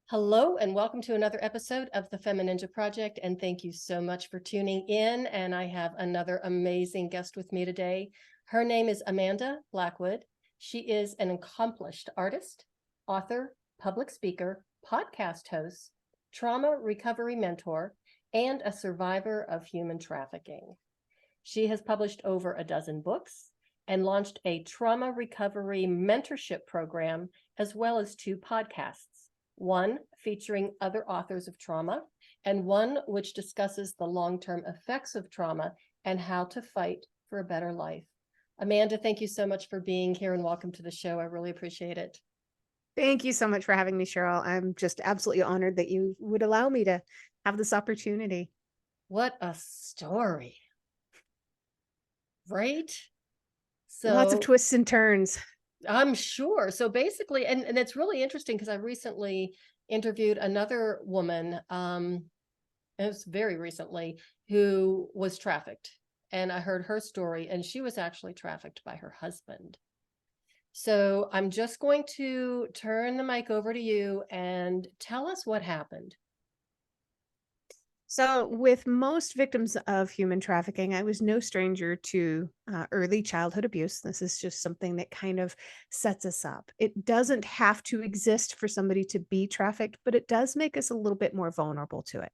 Hello and welcome to another episode of the FemiNinja Project, and thank you so much for tuning in. And I have another amazing guest with me today. Her name is Amanda Blackwood. She is an accomplished artist, author, public speaker, podcast host, trauma recovery mentor, and a survivor of human trafficking. She has published over a dozen books and launched a trauma recovery mentorship program, as well as 2 podcasts. One featuring other authors of trauma, and one which discusses the long-term effects of trauma and how to fight for a better life. Amanda, thank you so much for being here and welcome to the show. I really appreciate it. Thank you so much for having me, Cheryl. I'm just absolutely honored that you would allow me to have this opportunity. What a story, right? Lots of twists and turns. I'm sure. So basically, and it's really interesting because I recently interviewed another woman, it was very recently, who was trafficked. And I heard her story, and she was actually trafficked by her husband. So I'm just going to turn the mic over to you and tell us what happened. So with most victims of human trafficking, I was no stranger to early childhood abuse. This is just something that kind of sets us up. It doesn't have to exist for somebody to be trafficked, but it does make us a little bit more vulnerable to it.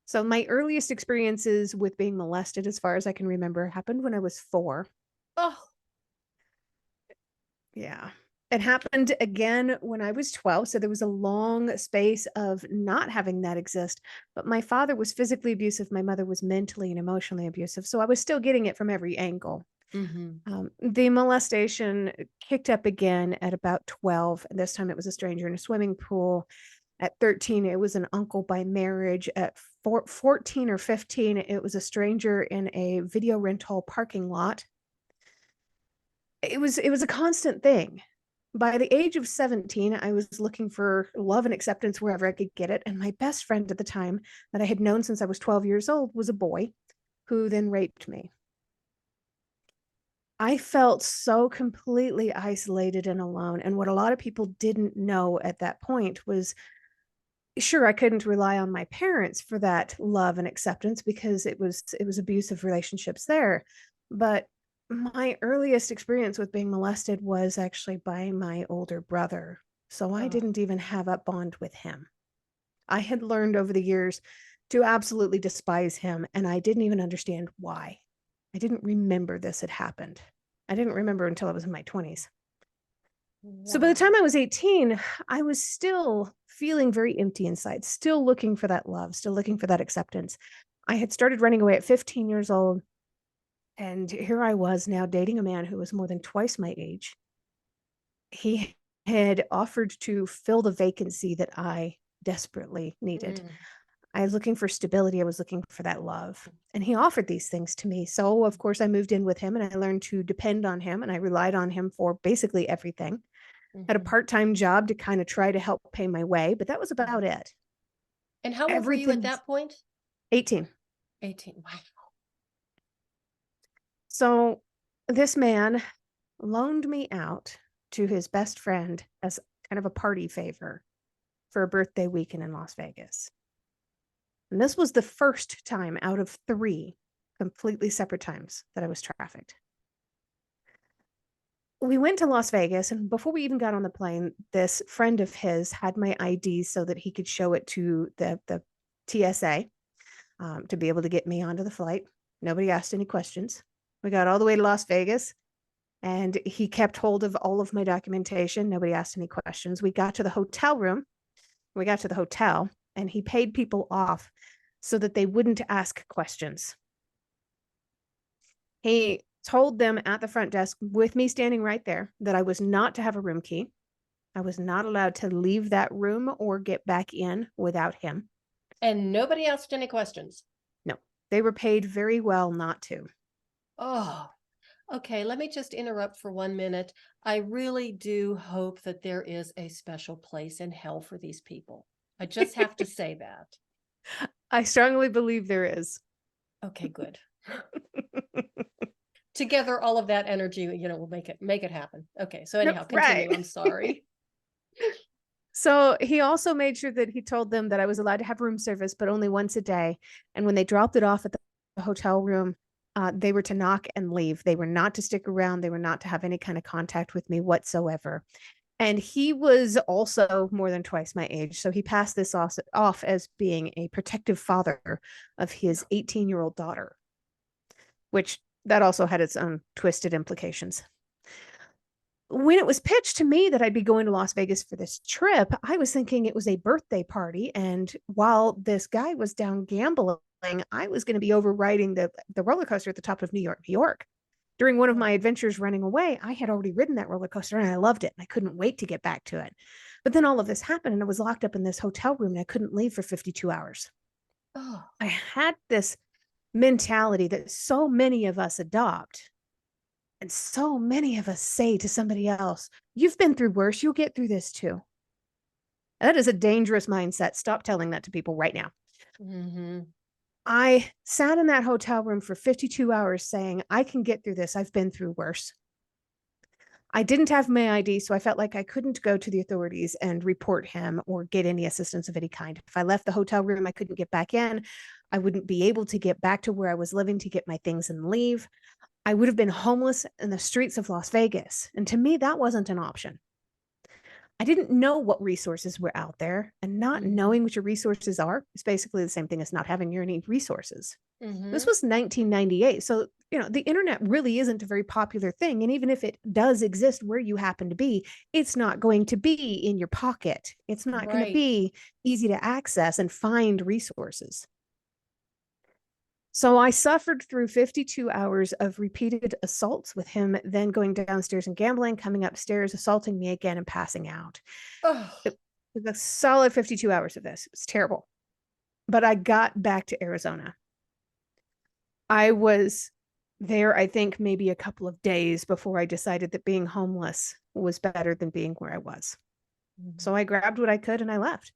So my earliest experiences with being molested, as far as I can remember, happened when I was 4. Oh, Yeah. It happened again when I was 12. So there was a long space of not having that exist. But my father was physically abusive. My mother was mentally and emotionally abusive. So I was still getting it from every angle. The molestation kicked up again at about 12. And this time it was a stranger in a swimming pool. At 13, it was an uncle by marriage. At 14 or 15, it was a stranger in a video rental parking lot. It was a constant thing. By the age of 17, I was looking for love and acceptance wherever I could get it. And my best friend at the time, that I had known since I was 12 years old, was a boy who then raped me. I felt so completely isolated and alone. And what a lot of people didn't know at that point was, sure, I couldn't rely on my parents for that love and acceptance because it was abusive relationships there. But my earliest experience with being molested was actually by my older brother. So I oh. didn't even have a bond with him. I had learned over the years to absolutely despise him, and I didn't even understand why. I didn't remember this had happened. I didn't remember until I was in my 20s. So by the time I was 18, I was still feeling very empty inside, still looking for that love, still looking for that acceptance. I had started running away at 15 years old. And here I was now dating a man who was more than twice my age. He had offered to fill the vacancy that I desperately needed. I was looking for stability. I was looking for that love. And he offered these things to me. So, of course, I moved in with him and I learned to depend on him. And I relied on him for basically everything. Had a part-time job to kind of try to help pay my way, but that was about it. And how old were you at that point? 18. 18. Wow. So this man loaned me out to his best friend as kind of a party favor for a birthday weekend in Las Vegas. And this was the first time out of 3 completely separate times that I was trafficked. We went to Las Vegas, and before we even got on the plane, this friend of his had my ID so that he could show it to the TSA to be able to get me onto the flight. Nobody asked any questions. We got all the way to Las Vegas, and he kept hold of all of my documentation. Nobody asked any questions. We got to the hotel room. We got to the hotel, and he paid people off so that they wouldn't ask questions. He told them at the front desk, with me standing right there, that I was not to have a room key. I was not allowed to leave that room or get back in without him. And nobody asked any questions? No, they were paid very well not to. Oh, okay. Let me just interrupt for 1 minute. I really do hope that there is a special place in hell for these people. I just have to say that. I strongly believe there is. Okay, good. Together, all of that energy, will make it happen. Okay, so anyhow, continue. Right. I'm sorry. So he also made sure that he told them that I was allowed to have room service, but only once a day. And when they dropped it off at the hotel room, they were to knock and leave. They were not to stick around. They were not to have any kind of contact with me whatsoever. And he was also more than twice my age. So he passed this off as being a protective father of his 18-year-old daughter, which that also had its own twisted implications. When it was pitched to me that I'd be going to Las Vegas for this trip, I was thinking it was a birthday party. And while this guy was down gambling, I was going to be overriding the roller coaster at the top of New York. During one of my adventures running away, I had already ridden that roller coaster and I loved it. And I couldn't wait to get back to it. But then all of this happened and I was locked up in this hotel room and I couldn't leave for 52 hours. Oh, I had this mentality that so many of us adopt. And so many of us say to somebody else, you've been through worse, you'll get through this too. That is a dangerous mindset. Stop telling that to people right now. mm-hmm. I sat in that hotel room for 52 hours saying, I can get through this. I've been through worse. I didn't have my ID, so I felt like I couldn't go to the authorities and report him or get any assistance of any kind. If I left the hotel room, I couldn't get back in. I wouldn't be able to get back to where I was living to get my things and leave. I would have been homeless in the streets of Las Vegas. And to me, that wasn't an option. I didn't know what resources were out there, and not knowing what your resources are is basically the same thing as not having any resources. This was 1998. So, the internet really isn't a very popular thing. And even if it does exist where you happen to be, it's not going to be in your pocket. It's not going to Right. be easy to access and find resources. So I suffered through 52 hours of repeated assaults with him, then going downstairs and gambling, coming upstairs, assaulting me again, and passing out. Oh, It was a solid 52 hours of this. It was terrible. But I got back to Arizona. I was there, I think, maybe a couple of days before I decided that being homeless was better than being where I was. So I grabbed what I could and I left.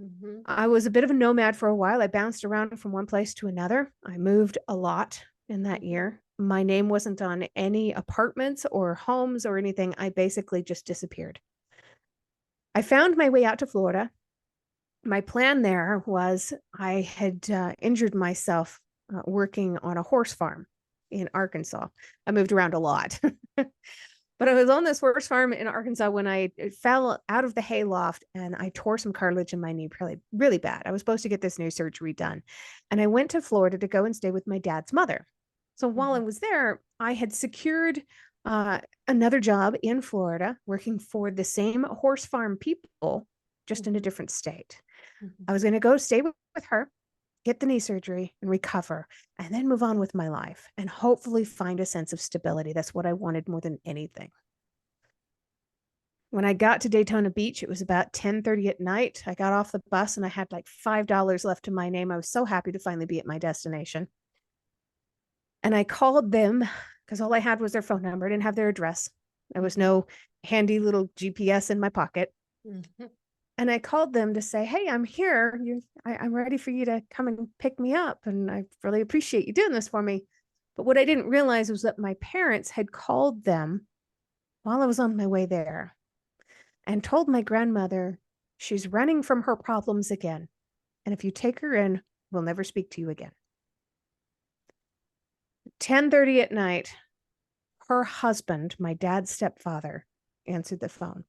mm-hmm. I was a bit of a nomad for a while. I bounced around from one place to another. I moved a lot in that year. My name wasn't on any apartments or homes or anything. I basically just disappeared. I found my way out to Florida. My plan there was I had injured myself working on a horse farm in Arkansas. I moved around a lot. But I was on this horse farm in Arkansas when I fell out of the hayloft and I tore some cartilage in my knee really, really bad. I was supposed to get this knee surgery done. And I went to Florida to go and stay with my dad's mother. So while I was there, I had secured another job in Florida working for the same horse farm people, just in a different state. I was going to go stay with her, get the knee surgery and recover, and then move on with my life and hopefully find a sense of stability. That's what I wanted more than anything. When I got to Daytona Beach, it was about 10:30 at night. I got off the bus and I had like $5 left to my name. I was so happy to finally be at my destination. And I called them because all I had was their phone number. I didn't have their address. There was no handy little GPS in my pocket. Mm-hmm. And I called them to say, hey, I'm here. I'm ready for you to come and pick me up. And I really appreciate you doing this for me. But what I didn't realize was that my parents had called them while I was on my way there and told my grandmother, she's running from her problems again. And if you take her in, we'll never speak to you again. 10:30 at night, her husband, my dad's stepfather, answered the phone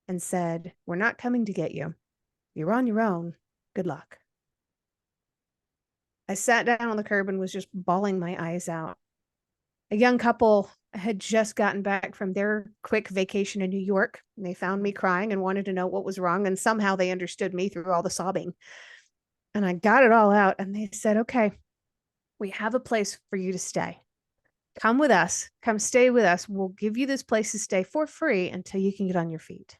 and said, we're not coming to get you. You're on your own. Good luck. I sat down on the curb and was just bawling my eyes out. A young couple had just gotten back from their quick vacation in New York. And they found me crying and wanted to know what was wrong. And somehow they understood me through all the sobbing. And I got it all out. And they said, okay, we have a place for you to stay. Come with us. Come stay with us. We'll give you this place to stay for free until you can get on your feet.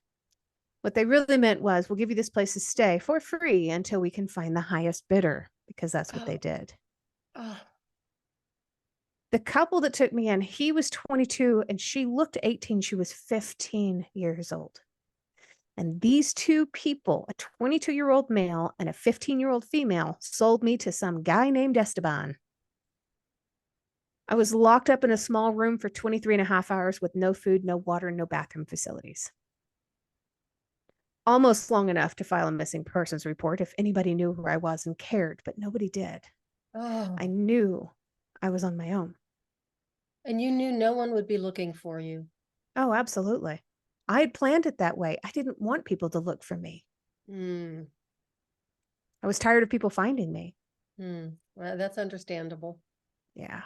What they really meant was, we'll give you this place to stay for free until we can find the highest bidder, because that's what they did. The couple that took me in, he was 22 and she looked 18. She was 15 years old. And these two people, a 22-year-old male and a 15-year-old female, sold me to some guy named Esteban. I was locked up in a small room for 23 and a half hours with no food, no water, no bathroom facilities. almost long enough to file a missing persons report if anybody knew who I was and cared, but nobody did. I Oh, knew I was on my own. and you knew no one would be looking for you. Oh, absolutely. I had planned it that way. I didn't want people to look for me. Hmm. I was tired of people finding me. Hmm. Well, that's understandable. Yeah.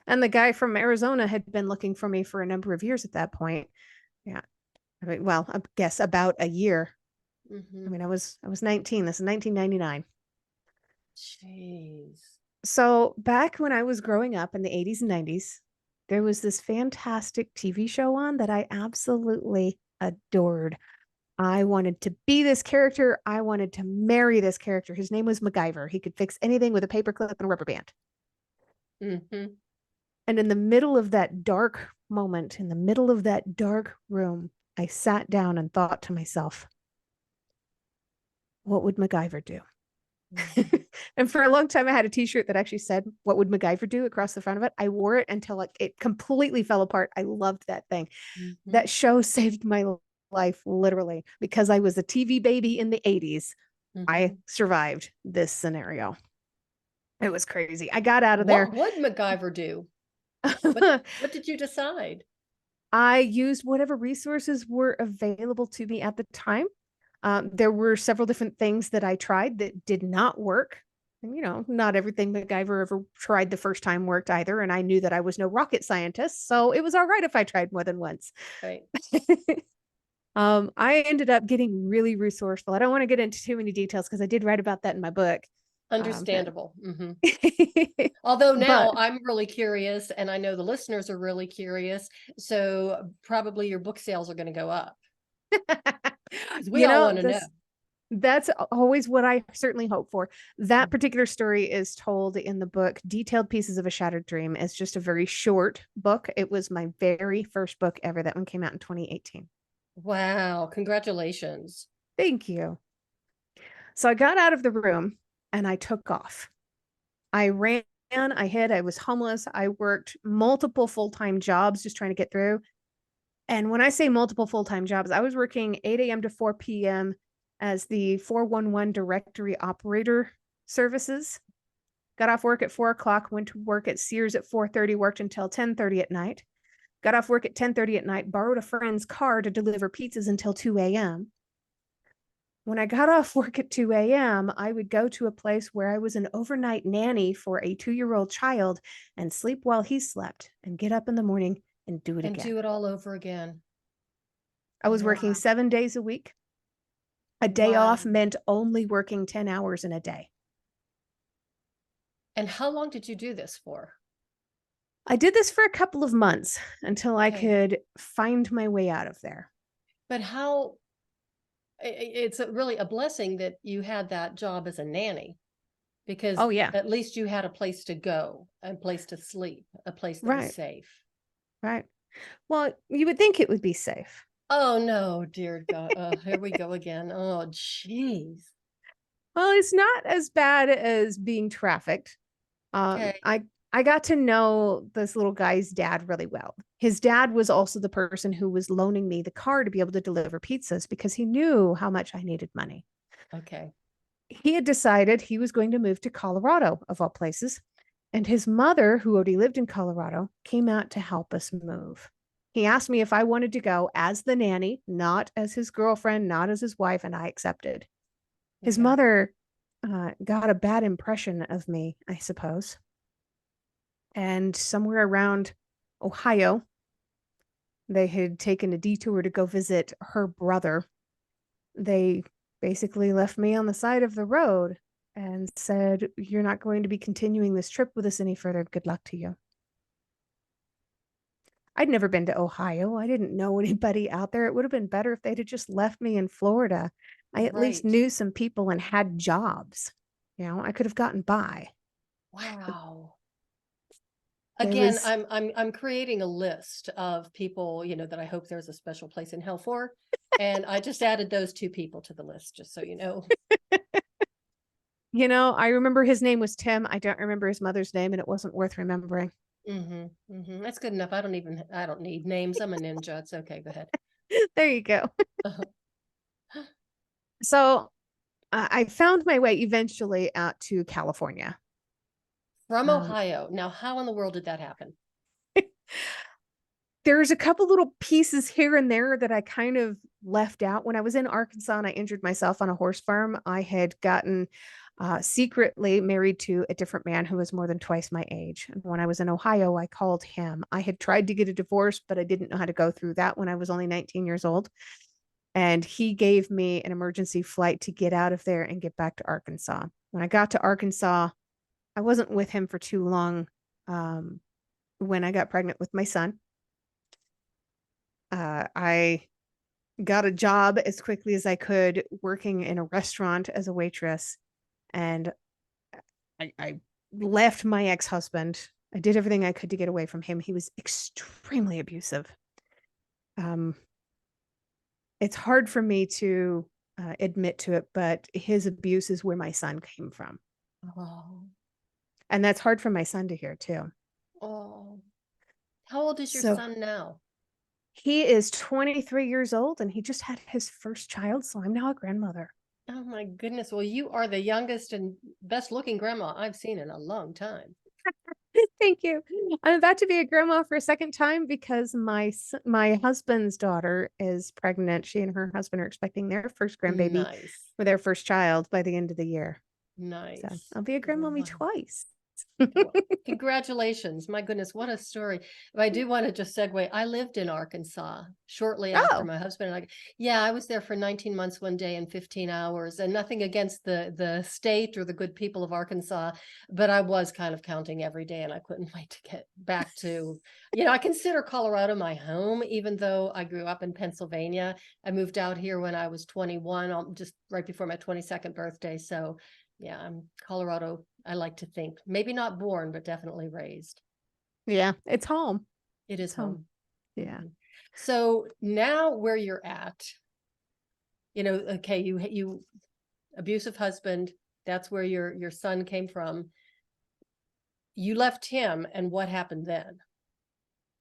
And the guy from Arizona had been looking for me for a number of years at that point. Yeah. I mean, well, I guess about a year. I Mm-hmm. mean, I was 19. This is 1999. Jeez. So back when I was growing up in the 80s and 90s, there was this fantastic TV show on that I absolutely adored. I wanted to be this character. I wanted to marry this character. His name was MacGyver. He could fix anything with a paperclip and a rubber band. Mm-hmm. And in the middle of that dark moment, in the middle of that dark room, I sat down and thought to myself, what would MacGyver do? Mm-hmm. And for a long time, I had a T-shirt that actually said, "What would MacGyver do?" across the front of it. I wore it until like it completely fell apart. I loved that thing. Mm-hmm. That show saved my life literally because I was a TV baby in the 80s. Mm-hmm. I survived this scenario. It was crazy. I got out of there. What would MacGyver do? What did you decide? I used whatever resources were available to me at the time. There were several different things that I tried that did not work. And, not everything MacGyver ever tried the first time worked either. And I knew that I was no rocket scientist. So it was all right if I tried more than once. Right. I ended up getting really resourceful. I don't want to get into too many details because I did write about that in my book. Um, Understandable. Mm-hmm. Although but now I'm really curious, and I know the listeners are really curious. So probably your book sales are going to go up because we you all know, want to know. this That's always what I certainly hope for. That Mm. particular story is told in the book Detailed Pieces of a Shattered Dream. It's just a very short book. It was my very first book ever. That one came out in 2018. Wow. Congratulations. Thank you. So I got out of the room and I took off. I ran, I hid, I was homeless. I worked multiple full-time jobs just trying to get through. And when I say multiple full-time jobs, I was working 8 a.m. to 4 p.m. as the 411 directory operator services. Got off work at 4 o'clock, went to work at Sears at 4:30, worked until 10:30 at night. Got off work at 10:30 at night, borrowed a friend's car to deliver pizzas until 2 a.m. When I got off work at 2 a.m., I would go to a place where I was an overnight nanny for a 2-year-old child and sleep while he slept and get up in the morning and do it And again. do it all over again. I was working Wow. 7 days a week. A day Wow. off meant only working 10 hours in a day. And how long did you do this for? I did this for a couple of months until I Okay. could find my way out of there. But it's really a blessing that you had that job as a nanny because Oh, yeah. at least you had a place to go, a place to sleep, a place that was Right. safe. Right. Well, you would think it would be safe. Oh no, dear God. Here we go again. Oh, geez. Well, it's not as bad as being trafficked. Um, Okay. I I got to know this little guy's dad really well. His dad was also the person who was loaning me the car to be able to deliver pizzas because he knew how much I needed money. Okay. He had decided he was going to move to Colorado, of all places. And his mother, who already lived in Colorado, came out to help us move. He asked me if I wanted to go as the nanny, not as his girlfriend, not as his wife, and I accepted. His Okay. mother got a bad impression of me, I suppose. And somewhere around Ohio, they had taken a detour to go visit her brother. They basically left me on the side of the road and said, "You're not going to be continuing this trip with us any further. Good luck to you." I'd never been to Ohio. I didn't know anybody out there. It would have been better if they'd have just left me in Florida. I at least Right. knew some people and had jobs. I could have gotten by. But Wow. there Again, was, I'm creating a list of people, that I hope there's a special place in hell for. And I just added those two people to the list, just so you know. I remember his name was Tim. I don't remember his mother's name, and it wasn't worth remembering. That's good enough. I don't need names. I'm a ninja. It's okay. Go ahead. There you go. So I found my way eventually out to California. From Um, Ohio. Now, how in the world did that happen? there's a couple little pieces here and there that I kind of left out. When I was in Arkansas and I injured myself on a horse farm, I had gotten secretly married to a different man who was more than twice my age. And when I was in Ohio, I called him. I had tried to get a divorce, but I didn't know how to go through that when I was only 19 years old. And he gave me an emergency flight to get out of there and get back to Arkansas. When I got to Arkansas, I wasn't with him for too long when I got pregnant with my son. I got a job as quickly as I could working in a restaurant as a waitress. And I left my ex-husband. I did everything I could to get away from him. He was extremely abusive. It's hard for me to admit to it, but his abuse is where my son came from. Oh, And that's hard for my son to hear too. oh. How old is your So son now? he is 23 years old and he just had his first child. So I'm now a grandmother. Oh my goodness. Well, you are the youngest and best looking grandma I've seen in a long time. Thank you. I'm about to be a grandma for a second time because my husband's daughter is pregnant. She and her husband are expecting their first grandbaby Nice. for their first child by the end of the year. So Nice. I'll be a grandmommy Wow. twice. Well, congratulations. My goodness, what a story. But I do want to just segue. I lived in Arkansas shortly after Oh, my husband and I. Yeah, I was there for 19 months one day and 15 hours, and nothing against the state or the good people of Arkansas, but I was kind of counting every day and I couldn't wait to get back to, I consider Colorado my home, even though I grew up in Pennsylvania. I moved out here when I was 21, just right before my 22nd birthday. So yeah, I'm Colorado. I like to think maybe not born, but definitely raised. yeah, it's home. It It's is home. home. Yeah. So now where you're at, okay, you abusive husband, that's where your son came from. You left him, and what happened then?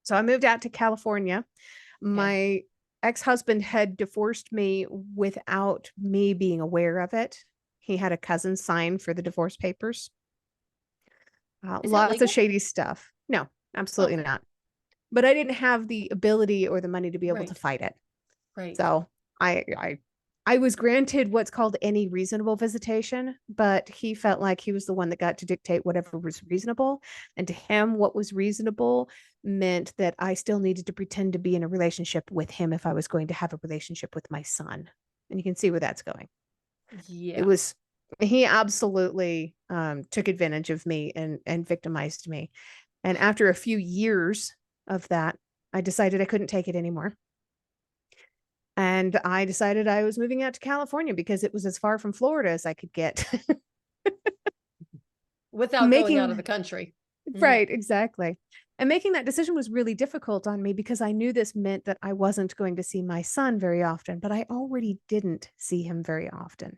So I moved out to California. Okay. My ex-husband had divorced me without me being aware of it. He had a cousin sign for the divorce papers. Is that Lots of legal? shady stuff. No, absolutely Okay. not. But I didn't have the ability or the money to be able to Right. fight it. Right. So I I I was granted what's called any reasonable visitation, but he felt like he was the one that got to dictate whatever was reasonable. And to him, what was reasonable meant that I still needed to pretend to be in a relationship with him if I was going to have a relationship with my son. And you can see where that's going. It Yeah. was he absolutely took advantage of me and victimized me. And after a few years of that, I decided I couldn't take it anymore. And I decided I was moving out to California because it was as far from Florida as I could get. Without going out of Making the country. Mhm. right, exactly. And making that decision was really difficult on me because I knew this meant that I wasn't going to see my son very often, but I already didn't see him very often.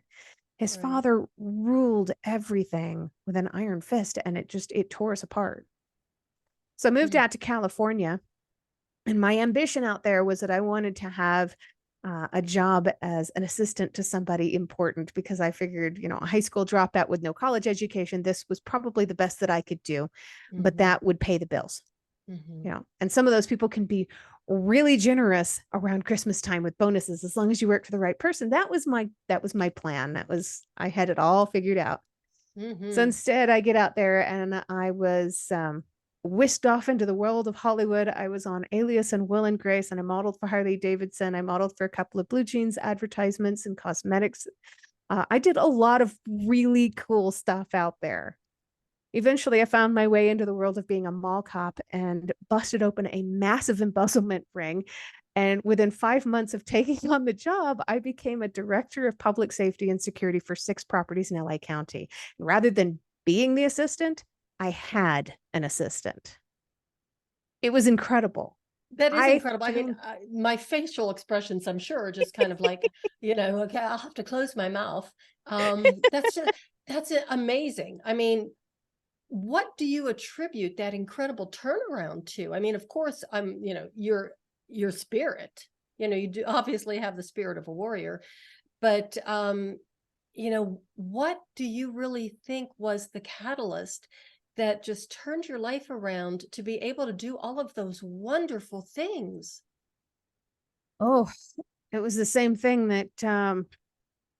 His Right. father ruled everything with an iron fist and it tore us apart. So I moved Mhm. out to California. And my ambition out there was that I wanted to have a job as an assistant to somebody important because I figured, a high school dropout with no college education, this was probably the best that I could do, but Mhm. that would pay the bills, Mhm. And some of those people can be really generous around Christmas time with bonuses as long as you work for the right person. That was my plan. I had it all figured out. So Mhm. instead, I get out there and I was whisked off into the world of Hollywood. I was on Alias and Will and Grace, and I modeled for Harley Davidson. I modeled for a couple of blue jeans advertisements and cosmetics. I did a lot of really cool stuff out there. Eventually, I found my way into the world of being a mall cop and busted open a massive embezzlement ring. And within 5 months of taking on the job, I became a director of public safety and security for 6 properties in LA County. And rather than being the assistant, I had an assistant. It was incredible. That is I incredible. I mean, found, my facial expressions, I'm sure, are just kind of like, okay, I'll have to close my mouth. That's amazing. I mean, what do you attribute that incredible turnaround to? I mean, of course, your spirit. You do obviously have the spirit of a warrior. But, what do you really think was the catalyst that just turned your life around to be able to do all of those wonderful things? Oh, it was the same thing that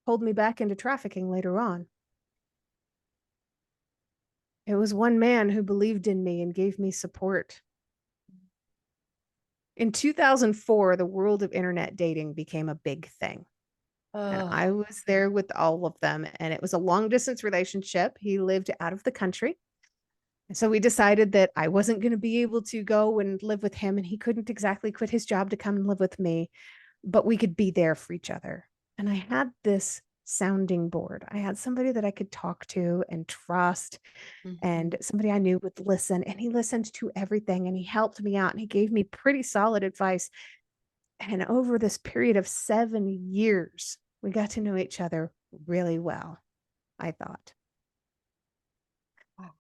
pulled me back into trafficking later on. It was one man who believed in me and gave me support. In 2004, the world of internet dating became a big thing. And Oh, I was there with all of them. And it was a long distance relationship. He lived out of the country. And so we decided that I wasn't going to be able to go and live with him. And he couldn't exactly quit his job to come and live with me, but we could be there for each other. And I had this sounding board. I had somebody that I could talk to and trust, mhm. and somebody I knew would listen. And he listened to everything and he helped me out and he gave me pretty solid advice. And over this period of 7 years, we got to know each other really well, I thought. Wow.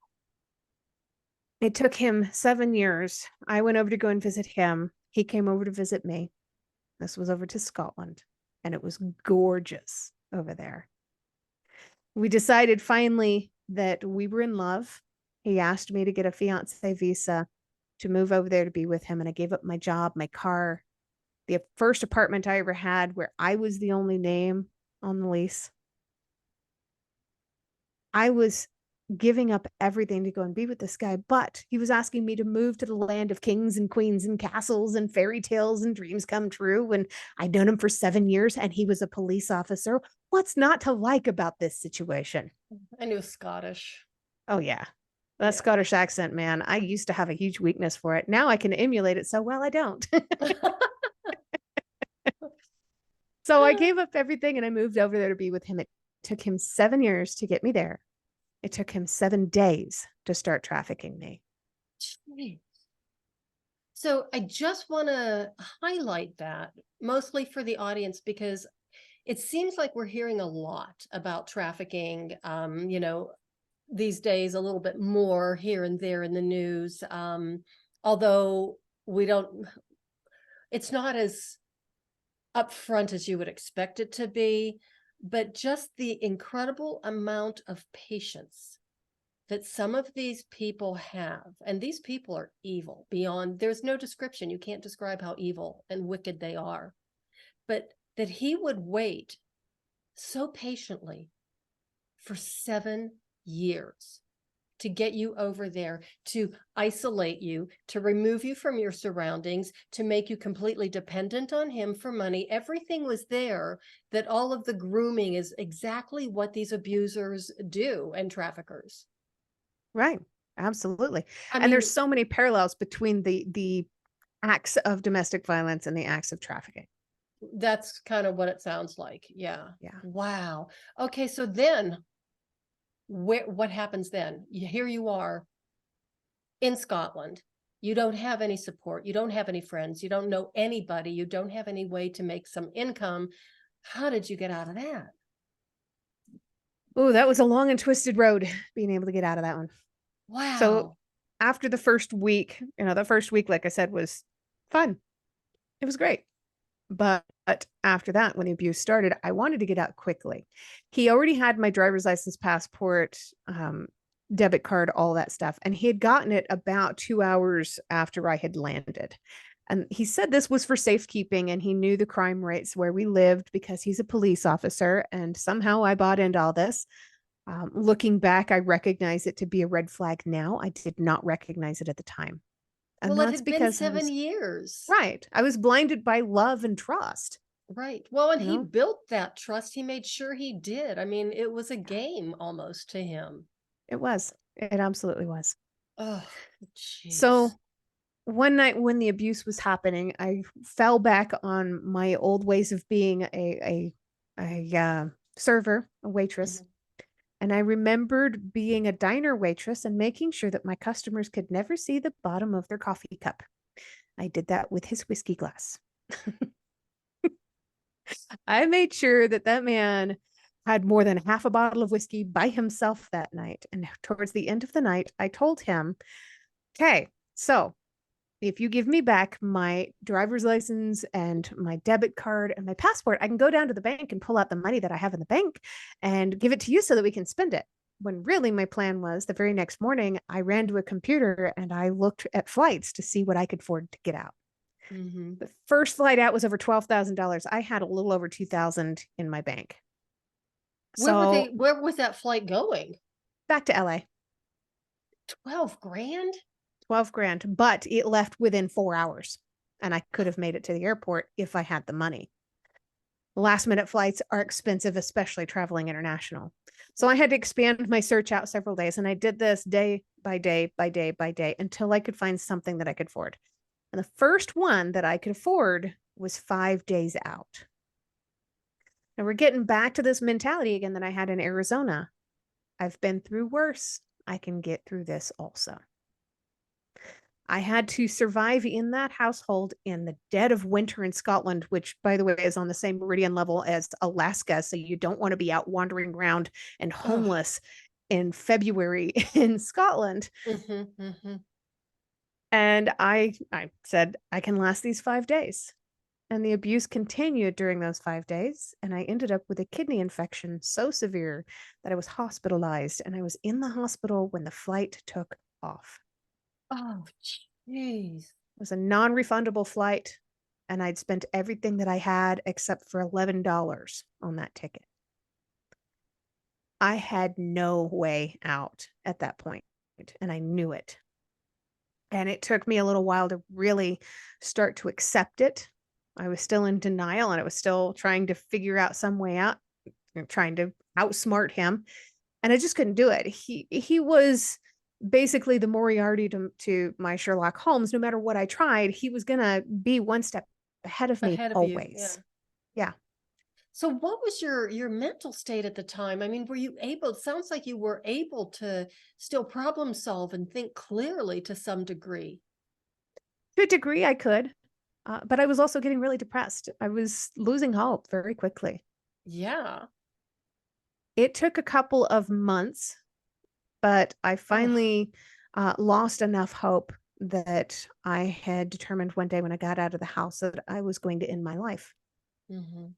It took him 7 years. I went over to go and visit him. He came over to visit me. This was over to Scotland, and it was gorgeous over there. We decided finally that we were in love. He asked me to get a fiance visa to move over there to be with him, and I gave up my job, my car, the first apartment I ever had where I was the only name on the lease. I was giving up everything to go and be with this guy, but he was asking me to move to the land of kings and queens and castles and fairy tales and dreams come true. And I'd known him for 7 years and he was a police officer. What's not to like about this situation? I knew Scottish. Oh, yeah. That Yeah. Scottish accent, man. I used to have a huge weakness for it. Now I can emulate it so well, I don't. So I gave up everything and I moved over there to be with him. It took him 7 years to get me there. It took him 7 days to start trafficking me. Jeez. So I just want to highlight that mostly for the audience because it seems like we're hearing a lot about trafficking, these days, a little bit more here and there in the news. Although we don't, it's not as upfront as you would expect it to be, but just the incredible amount of patience that some of these people have. And these people are evil beyond, there's no description. You can't describe how evil and wicked they are. But that he would wait so patiently for 7 years to get you over there, to isolate you, to remove you from your surroundings, to make you completely dependent on him for money. Everything was there, that all of the grooming is exactly what these abusers do and traffickers. Right. Absolutely. I And there's mean, so many parallels between the acts of domestic violence and the acts of trafficking. that's kind of what it sounds like. Yeah. Yeah. Wow. Okay, so then what happens then? Here you are in Scotland. You don't have any support. You don't have any friends. You don't know anybody. You don't have any way to make some income. How did you get out of that? Oh, that was a long and twisted road being able to get out of that one. So Wow. after the first week, the first week, like I said, was fun. It was great. But after that, when the abuse started, I wanted to get out quickly. He already had my driver's license, passport, debit card, all that stuff. And he had gotten it about 2 hours after I had landed. And he said this was for safekeeping and he knew the crime rates where we lived because he's a police officer. And somehow I bought into all this. Looking back, I recognize it to be a red flag now. I did not recognize it at the time. And Well, it that's had been because I 7 years. right. I was blinded by love and trust, Right. Well, and you he know? built that trust. He made sure he did. I mean, it was a game almost to him. It was. It absolutely was. Oh, So jeez. one night when the abuse was happening, I fell back on my old ways of being a server, a waitress. Mhm. And I remembered being a diner waitress and making sure that my customers could never see the bottom of their coffee cup. I did that with his whiskey glass. I made sure that that man had more than half a bottle of whiskey by himself that night. And towards the end of the night, I told him, okay, so if you give me back my driver's license and my debit card and my passport, I can go down to the bank and pull out the money that I have in the bank and give it to you so that we can spend it. When really my plan was the very next morning, I ran to a computer and I looked at flights to see what I could afford to get out. Mm-hmm. The first flight out was over $12,000. I had a little over 2,000 in my bank. So Where was that flight going? back to LA, 12 grand? 12 grand, but it left within 4 hours and I could have made it to the airport if I had the money. Last minute flights are expensive, especially traveling international. So I had to expand my search out several days. And I did this day by day by day by day until I could find something that I could afford. And the first one that I could afford was 5 days out. Now we're getting back to this mentality again that I had in Arizona. I've been through worse. I can get through this also. I had to survive in that household in the dead of winter in Scotland, which, by the way, is on the same meridian level as Alaska. So you don't want to be out wandering around and Oh. homeless in February in Scotland. Mm-hmm, mm-hmm. And I said, I can last these 5 days. And the abuse continued during those 5 days. And I ended up with a kidney infection so severe that I was hospitalized. And I was in the hospital when the flight took off. Oh, jeez. It was a non-refundable flight, and I'd spent everything that I had except for $11 on that ticket. I had no way out at that point, and I knew it. And it took me a little while to really start to accept it. I was still in denial, and I was still trying to figure out some way out, trying to outsmart him, and I just couldn't do it. He was basically the Moriarty to my Sherlock Holmes. No matter what I tried, he was gonna be one step ahead of me Ahead of you, yeah. always. Yeah. So what was your mental state at the time? I mean, were you able, it sounds like you were able to still problem solve and think clearly to some degree. To a degree, I could, but I was also getting really depressed. I was losing hope very quickly. Yeah. It took a couple of months, but I Oh. finally lost enough hope that I had determined one day when I got out of the house that I was going to end my life. Mm-hmm.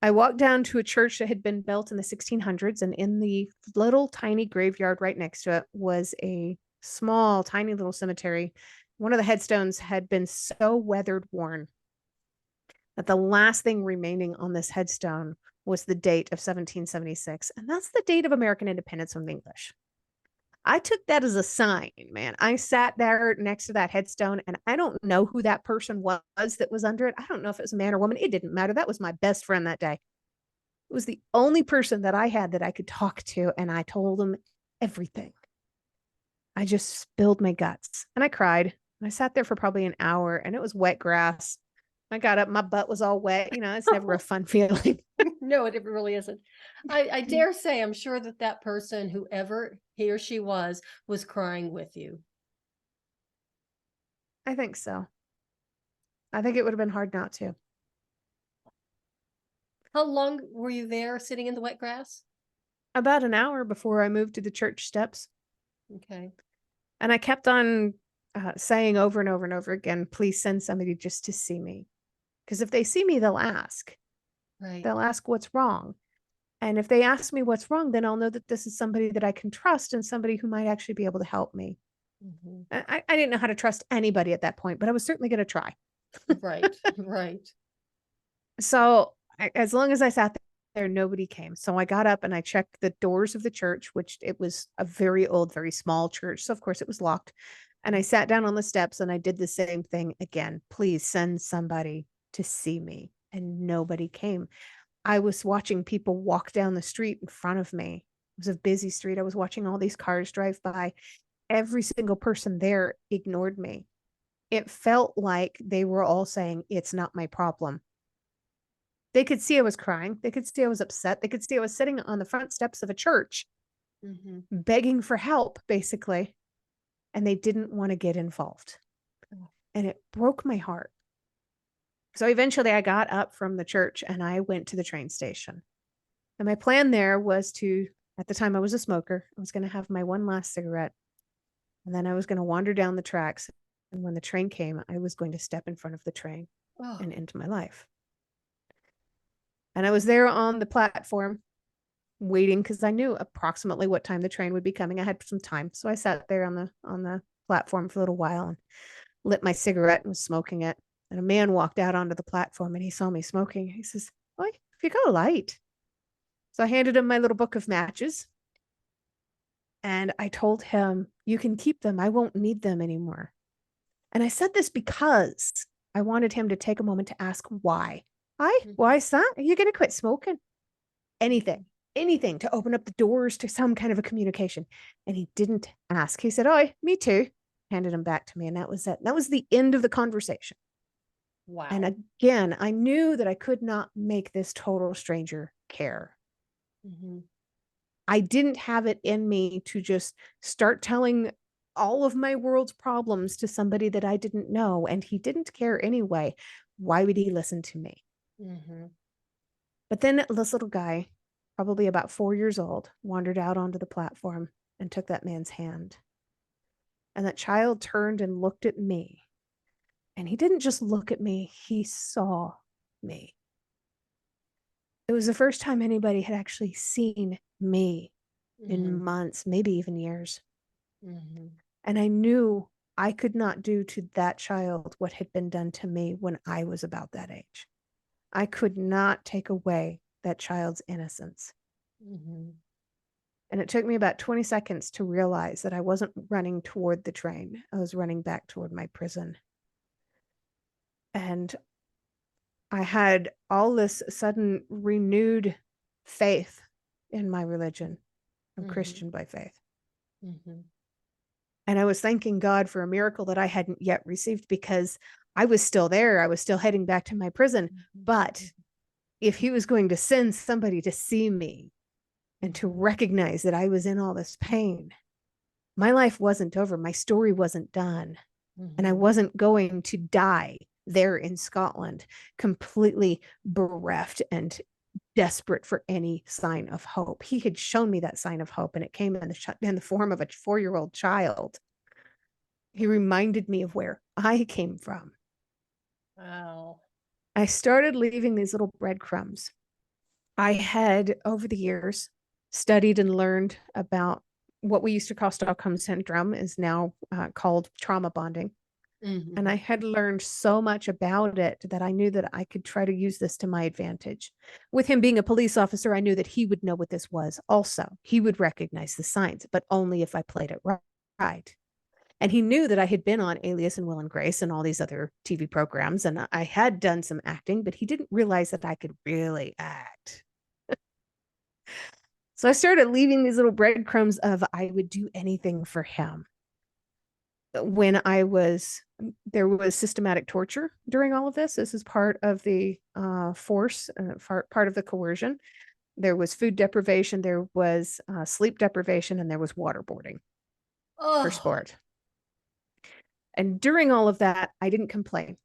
I walked down to a church that had been built in the 1600s, and in the little tiny graveyard right next to it was a small, tiny little cemetery. One of the headstones had been so weathered worn that the last thing remaining on this headstone was the date of 1776. And that's the date of American independence from the English. I took that as a sign, man. I sat there next to that headstone, and I don't know who that person was that was under it. I don't know if it was a man or woman. It didn't matter. That was my best friend that day. It was the only person that I had that I could talk to, and I told him everything. I just spilled my guts, and I cried. And I sat there for probably an hour, and it was wet grass. I got up, my butt was all wet. It's never a fun feeling. No, it really isn't. I dare say, I'm sure that that person, whoever he or she was crying with you. I think so. I think it would have been hard not to. How long were you there sitting in the wet grass? About an hour before I moved to the church steps. Okay. And I kept on saying over and over and over again, please send somebody just to see me. Because if they see me, they'll ask. Right. They'll ask what's wrong. And if they ask me what's wrong, then I'll know that this is somebody that I can trust and somebody who might actually be able to help me. Mm-hmm. I didn't know how to trust anybody at that point, but I was certainly going to try. Right. Right. So as long as I sat there, nobody came. So I got up and I checked the doors of the church, which it was a very old, very small church. So of course it was locked. And I sat down on the steps and I did the same thing again. Please send somebody to see me. And nobody came. I was watching people walk down the street in front of me. It was a busy street. I was watching all these cars drive by. Every single person there ignored me. It felt like they were all saying, it's not my problem. They could see I was crying. They could see I was upset. They could see I was sitting on the front steps of a church, begging for help, basically. And they didn't want to get involved. And it broke my heart. So eventually I got up from the church and I went to the train station. And my plan there was to, at the time I was a smoker, I was going to have my one last cigarette. And then I was going to wander down the tracks when the train came, I was going to step in front of the train Oh, and into my life. And I was there on the platform waiting because I knew approximately what time the train would be coming. I had some time. So I sat there on the platform for a little while and lit my cigarette and was smoking it. And a man walked out onto the platform and he saw me smoking. He says, "Boy, if you got a light." So I handed him my little book of matches and I told him, "You can keep them. I won't need them anymore." And I said this because I wanted him to take a moment to ask why. Why is that? Are you going to quit smoking? Anything, anything to open up the doors to some kind of a communication. And he didn't ask. He said, "Oh, me too." Handed him back to me. And that was it. That was the end of the conversation. And wow. again, I knew that I could not make this total stranger care. Mhm. I didn't have it in me to just start telling all of my world's problems to somebody that I didn't know, and he didn't care anyway. Why would he listen to me? Mhm. But then this little guy, probably about 4 years old, wandered out onto the platform and took that man's hand. And that child turned and looked at me. And he didn't just look at me, he saw me. It was the first time anybody had actually seen me in Mhm. months, maybe even years. Mhm. And I knew I could not do to that child what had been done to me when I was about that age. I could not take away that child's innocence. Mhm. And it took me about 20 seconds to realize that I wasn't running toward the train. I was running back toward my prison. And I had all this sudden renewed faith in my religion. I'm Mhm. Christian by faith. Mhm. And I was thanking God for a miracle that I hadn't yet received because I was still there. I was still heading back to my prison. But if he was going to send somebody to see me and to Mhm. recognize that I was in all this pain, my life wasn't over. My story wasn't done. And I Mhm. wasn't going to die there in Scotland, completely bereft and desperate for any sign of hope. He had shown me that sign of hope, and it came in the form of a 4-year-old child. He reminded me of where I came from. Wow. I started leaving these little breadcrumbs. I had, over the years, studied and learned about what we used to call Stockholm Syndrome, is now called trauma bonding. And I Mhm. had learned so much about it that I knew that I could try to use this to my advantage. With him being a police officer, I knew that he would know what this was also. He would recognize the signs, but only if I played it right. And he knew that I had been on Alias and Will and Grace and all these other TV programs, and I had done some acting, but he didn't realize that I could really act. So I started leaving these little breadcrumbs of I would do anything for him. When there was systematic torture during all of this. This is part of the force, part of the coercion. There was food deprivation, there was sleep deprivation, and there was waterboarding for Oh. sport. And during all of that, I didn't complain.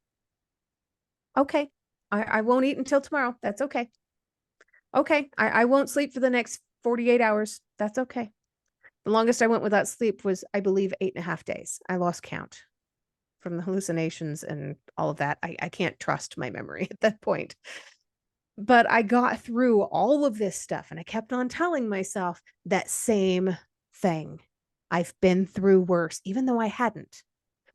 Okay, I won't eat until tomorrow. That's okay. Okay, I won't sleep for the next 48 hours. That's okay. The longest I went without sleep was, I believe, 8.5 days. I lost count from the hallucinations and all of that. I can't trust my memory at that point. But I got through all of this stuff and I kept on telling myself that same thing. I've been through worse, even though I hadn't.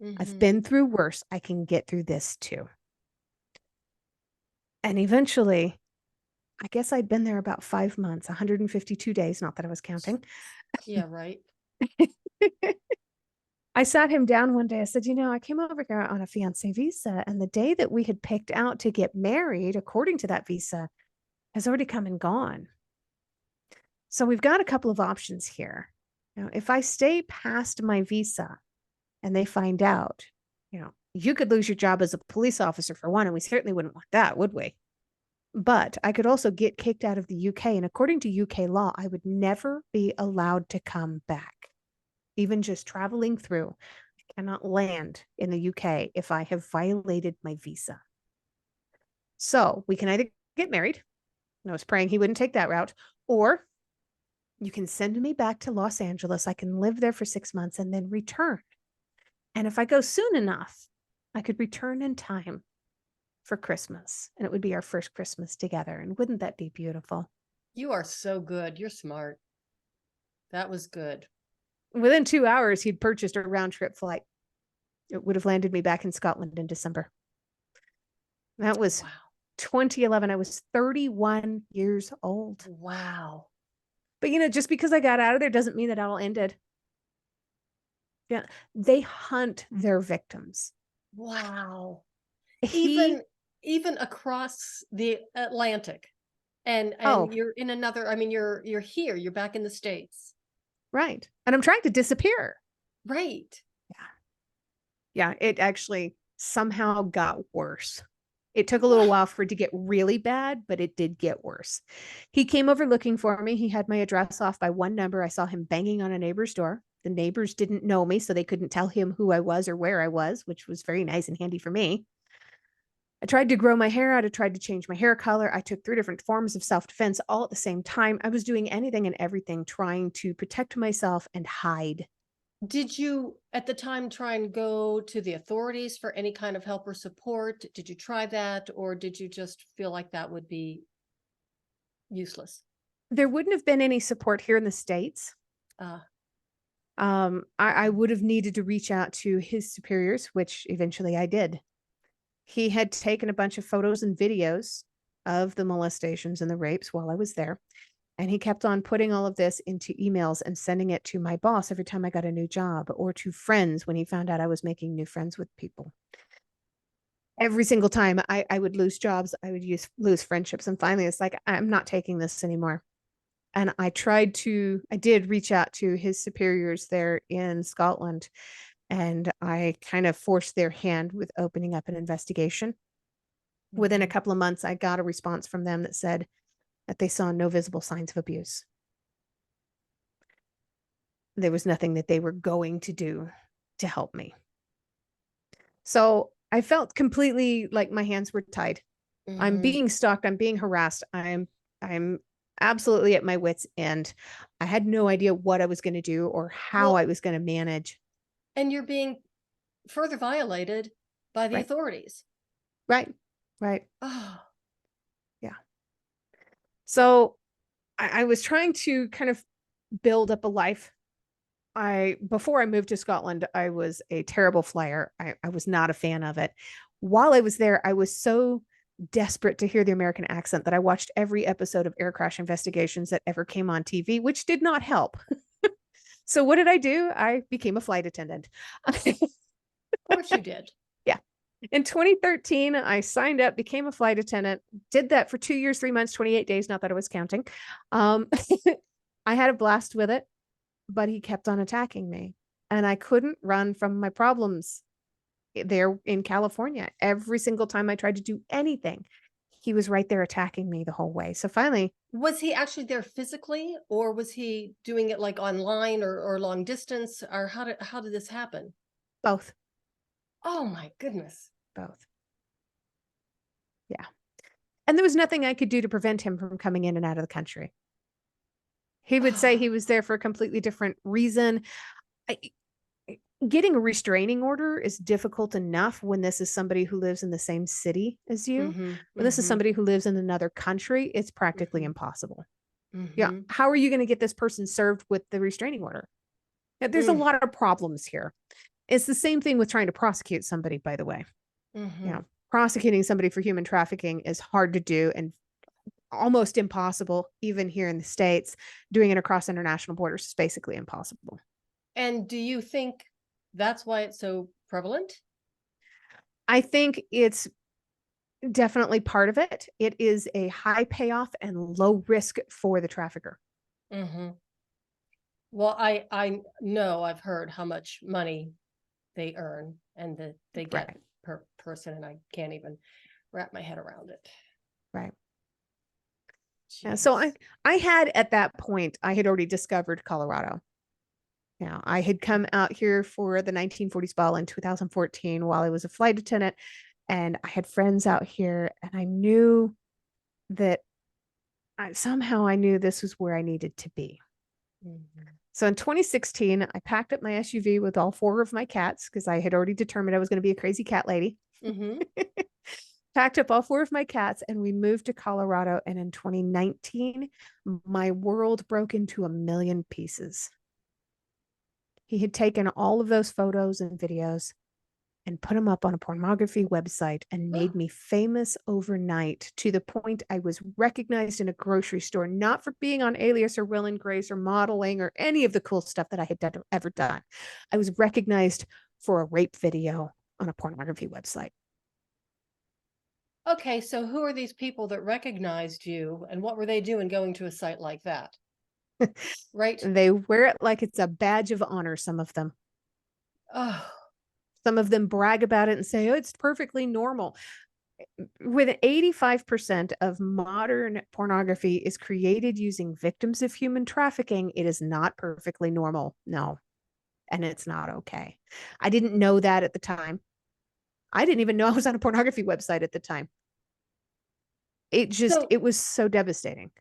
I've Mhm. been through worse. I can get through this too. And eventually, I guess I'd been there about 5 months, 152 days, not that I was counting. Yeah, right. I sat him down one day. I said, I came over here on a fiance visa, and the day that we had picked out to get married, according to that visa, has already come and gone. So we've got a couple of options here. If I stay past my visa and they find out, you could lose your job as a police officer for one, and we certainly wouldn't want that, would we? But I could also get kicked out of the UK. And according to UK law, I would never be allowed to come back. Even just traveling through, I cannot land in the UK if I have violated my visa. So we can either get married, and I was praying he wouldn't take that route, or you can send me back to Los Angeles. I can live there for 6 months and then return. And if I go soon enough, I could return in time for Christmas, and it would be our first Christmas together. And wouldn't that be beautiful? You are so good. You're smart. That was good. Within 2 hours, he'd purchased a round trip flight. It would have landed me back in Scotland in December. That was Wow. 2011. I was 31 years old. Wow. But, just because I got out of there doesn't mean that all ended. Yeah. They hunt their victims. Wow. He, Even across the Atlantic. And oh, you're in another, I mean, you're here, you're back in the States. right. And I'm trying to disappear. Right. Yeah. It actually somehow got worse. It took a little while for it to get really bad, but it did get worse. He came over looking for me. He had my address off by one number. I saw him banging on a neighbor's door. The neighbors didn't know me, so they couldn't tell him who I was or where I was, which was very nice and handy for me. I tried to grow my hair out. I tried to change my hair color. I took 3 different forms of self-defense all at the same time. I was doing anything and everything trying to protect myself and hide. Did you at the time try and go to the authorities for any kind of help or support? Did you try that, or did you just feel like that would be useless? There wouldn't have been any support here in the States. Uh, I would have needed to reach out to his superiors, which eventually I did. He had taken a bunch of photos and videos of the molestations and the rapes while I was there. And he kept on putting all of this into emails and sending it to my boss every time I got a new job, or to friends when he found out I was making new friends with people. Every single time I would lose jobs, I would lose friendships. And finally, it's like, I'm not taking this anymore. And I did reach out to his superiors there in Scotland, and I kind of forced their hand with opening up an investigation. Within a couple of months, I got a response from them that said that they saw no visible signs of abuse. There was nothing that they were going to do to help me. So I felt completely like my hands were tied. I'm being stalked. I'm being harassed. I'm absolutely at my wit's end. I had no idea what I was going to do or how I was going to manage. And you're being further violated by the Right. authorities. Right. Right. Oh. Yeah. So I was trying to kind of build up a life. Before I moved to Scotland, I was a terrible flyer. I was not a fan of it. While I was there, I was so desperate to hear the American accent that I watched every episode of air crash investigations that ever came on TV, which did not help. So what did I do? I became a flight attendant. Of course you did. Yeah. In 2013, I signed up, became a flight attendant, did that for 2 years, 3 months, 28 days. Not that I was counting. I had a blast with it, but he kept on attacking me, and I couldn't run from my problems there in California. Every single time I tried to do anything, he was right there attacking me the whole way. So finally, Was he actually there physically, or was he doing it like online or long distance, or how did this happen? both. Oh my goodness. Both. Yeah. And there was nothing I could do to prevent him from coming in and out of the country. He would say he was there for a completely different reason. Getting a restraining order is difficult enough when this is somebody who lives in the same city as you. When this is somebody who lives in another country, it's practically impossible. Yeah. How are you going to get this person served with the restraining order? There's a lot of problems here. It's the same thing with trying to prosecute somebody, by the way. Prosecuting somebody for human trafficking is hard to do and almost impossible, even here in the States. Doing it across international borders is basically impossible. And do you think that's why it's so prevalent? I think it's definitely part of it. It is a high payoff and low risk for the trafficker. Well, I know, I've heard how much money they earn and that they get per person, and I can't even wrap my head around it. Right. Yeah, so I had at that point, I had already discovered Colorado. Now, I had come out here for the 1940s ball in 2014 while I was a flight attendant, and I had friends out here, and I knew that somehow I knew this was where I needed to be. So in 2016, I packed up my SUV with all 4 of my cats because I had already determined I was going to be a crazy cat lady. Mm-hmm. Packed up all 4 of my cats and we moved to Colorado. And in 2019, my world broke into a million pieces. He had taken all of those photos and videos and put them up on a pornography website and made me famous overnight to the point I was recognized in a grocery store, not for being on Alias or Will and Grace or modeling or any of the cool stuff that I had ever done. I was recognized for a rape video on a pornography website. Okay, so who are these people that recognized you, and what were they doing going to a site like that? Right? They wear it like it's a badge of honor, some of them. Oh, Some of them brag about it and say, oh, it's perfectly normal. With 85% of modern pornography is created using victims of human trafficking, it is not perfectly normal. No. And it's not okay. I didn't know that at the time. I didn't even know I was on a pornography website at the time. so It was so devastating.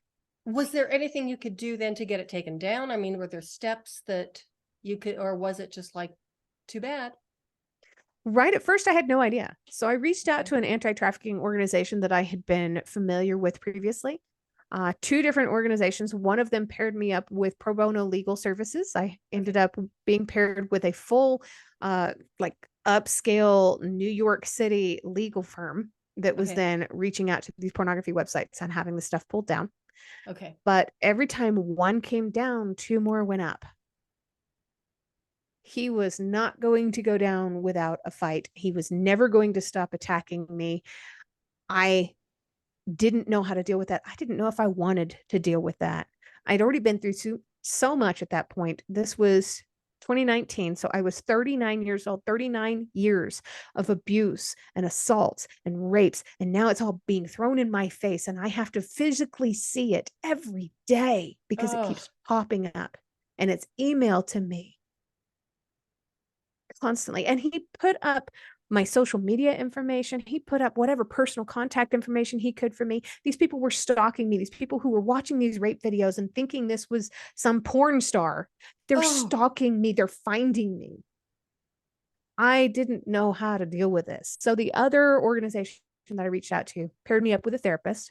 was there anything you could do then to get it taken down? I mean, were there steps that you could, or was it just like, too bad? Right at first, I had no idea. So I reached out Okay. to an anti-trafficking organization that I had been familiar with previously. 2 different organizations. One of them paired me up with pro bono legal services. I ended up being paired with a full, like upscale New York City legal firm that was Okay. then reaching out to these pornography websites and having the stuff pulled down. Okay. But every time one came down, 2 more went up. He was not going to go down without a fight. He was never going to stop attacking me. I didn't know how to deal with that. I didn't know if I wanted to deal with that. I'd already been through so much at that point. This was 2019. So I was 39 years old, 39 years of abuse and assaults and rapes. And now it's all being thrown in my face. And I have to physically see it every day because it Oh, keeps popping up and it's emailed to me constantly. And he put up my social media information. He put up whatever personal contact information he could for me. These people were stalking me. These people who were watching these rape videos and thinking this was some porn star. They're oh, stalking me. They're finding me. I didn't know how to deal with this. So the other organization that I reached out to paired me up with a therapist.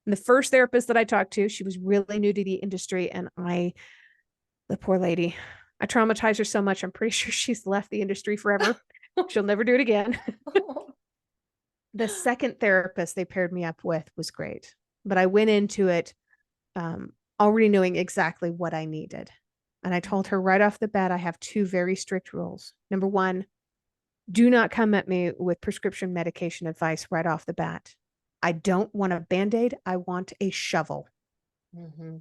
And the first therapist that I talked to, she was really new to the industry. And the poor lady, I traumatized her so much. I'm pretty sure she's left the industry forever. She'll never do it again. The second therapist they paired me up with was great, but I went into it already knowing exactly what I needed. And I told her right off the bat, I have 2 very strict rules. Number 1, do not come at me with prescription medication advice right off the bat. I don't want a Band-Aid. I want a shovel. mm-hmm.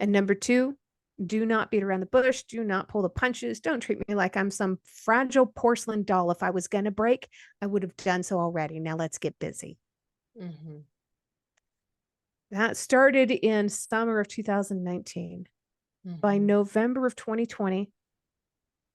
And number 2, do not beat around the bush. Do not pull the punches. Don't treat me like I'm some fragile porcelain doll. If I was going to break, I would have done so already. Now let's get busy. Mm-hmm. That started in summer of 2019. By Mm-hmm. November of 2020,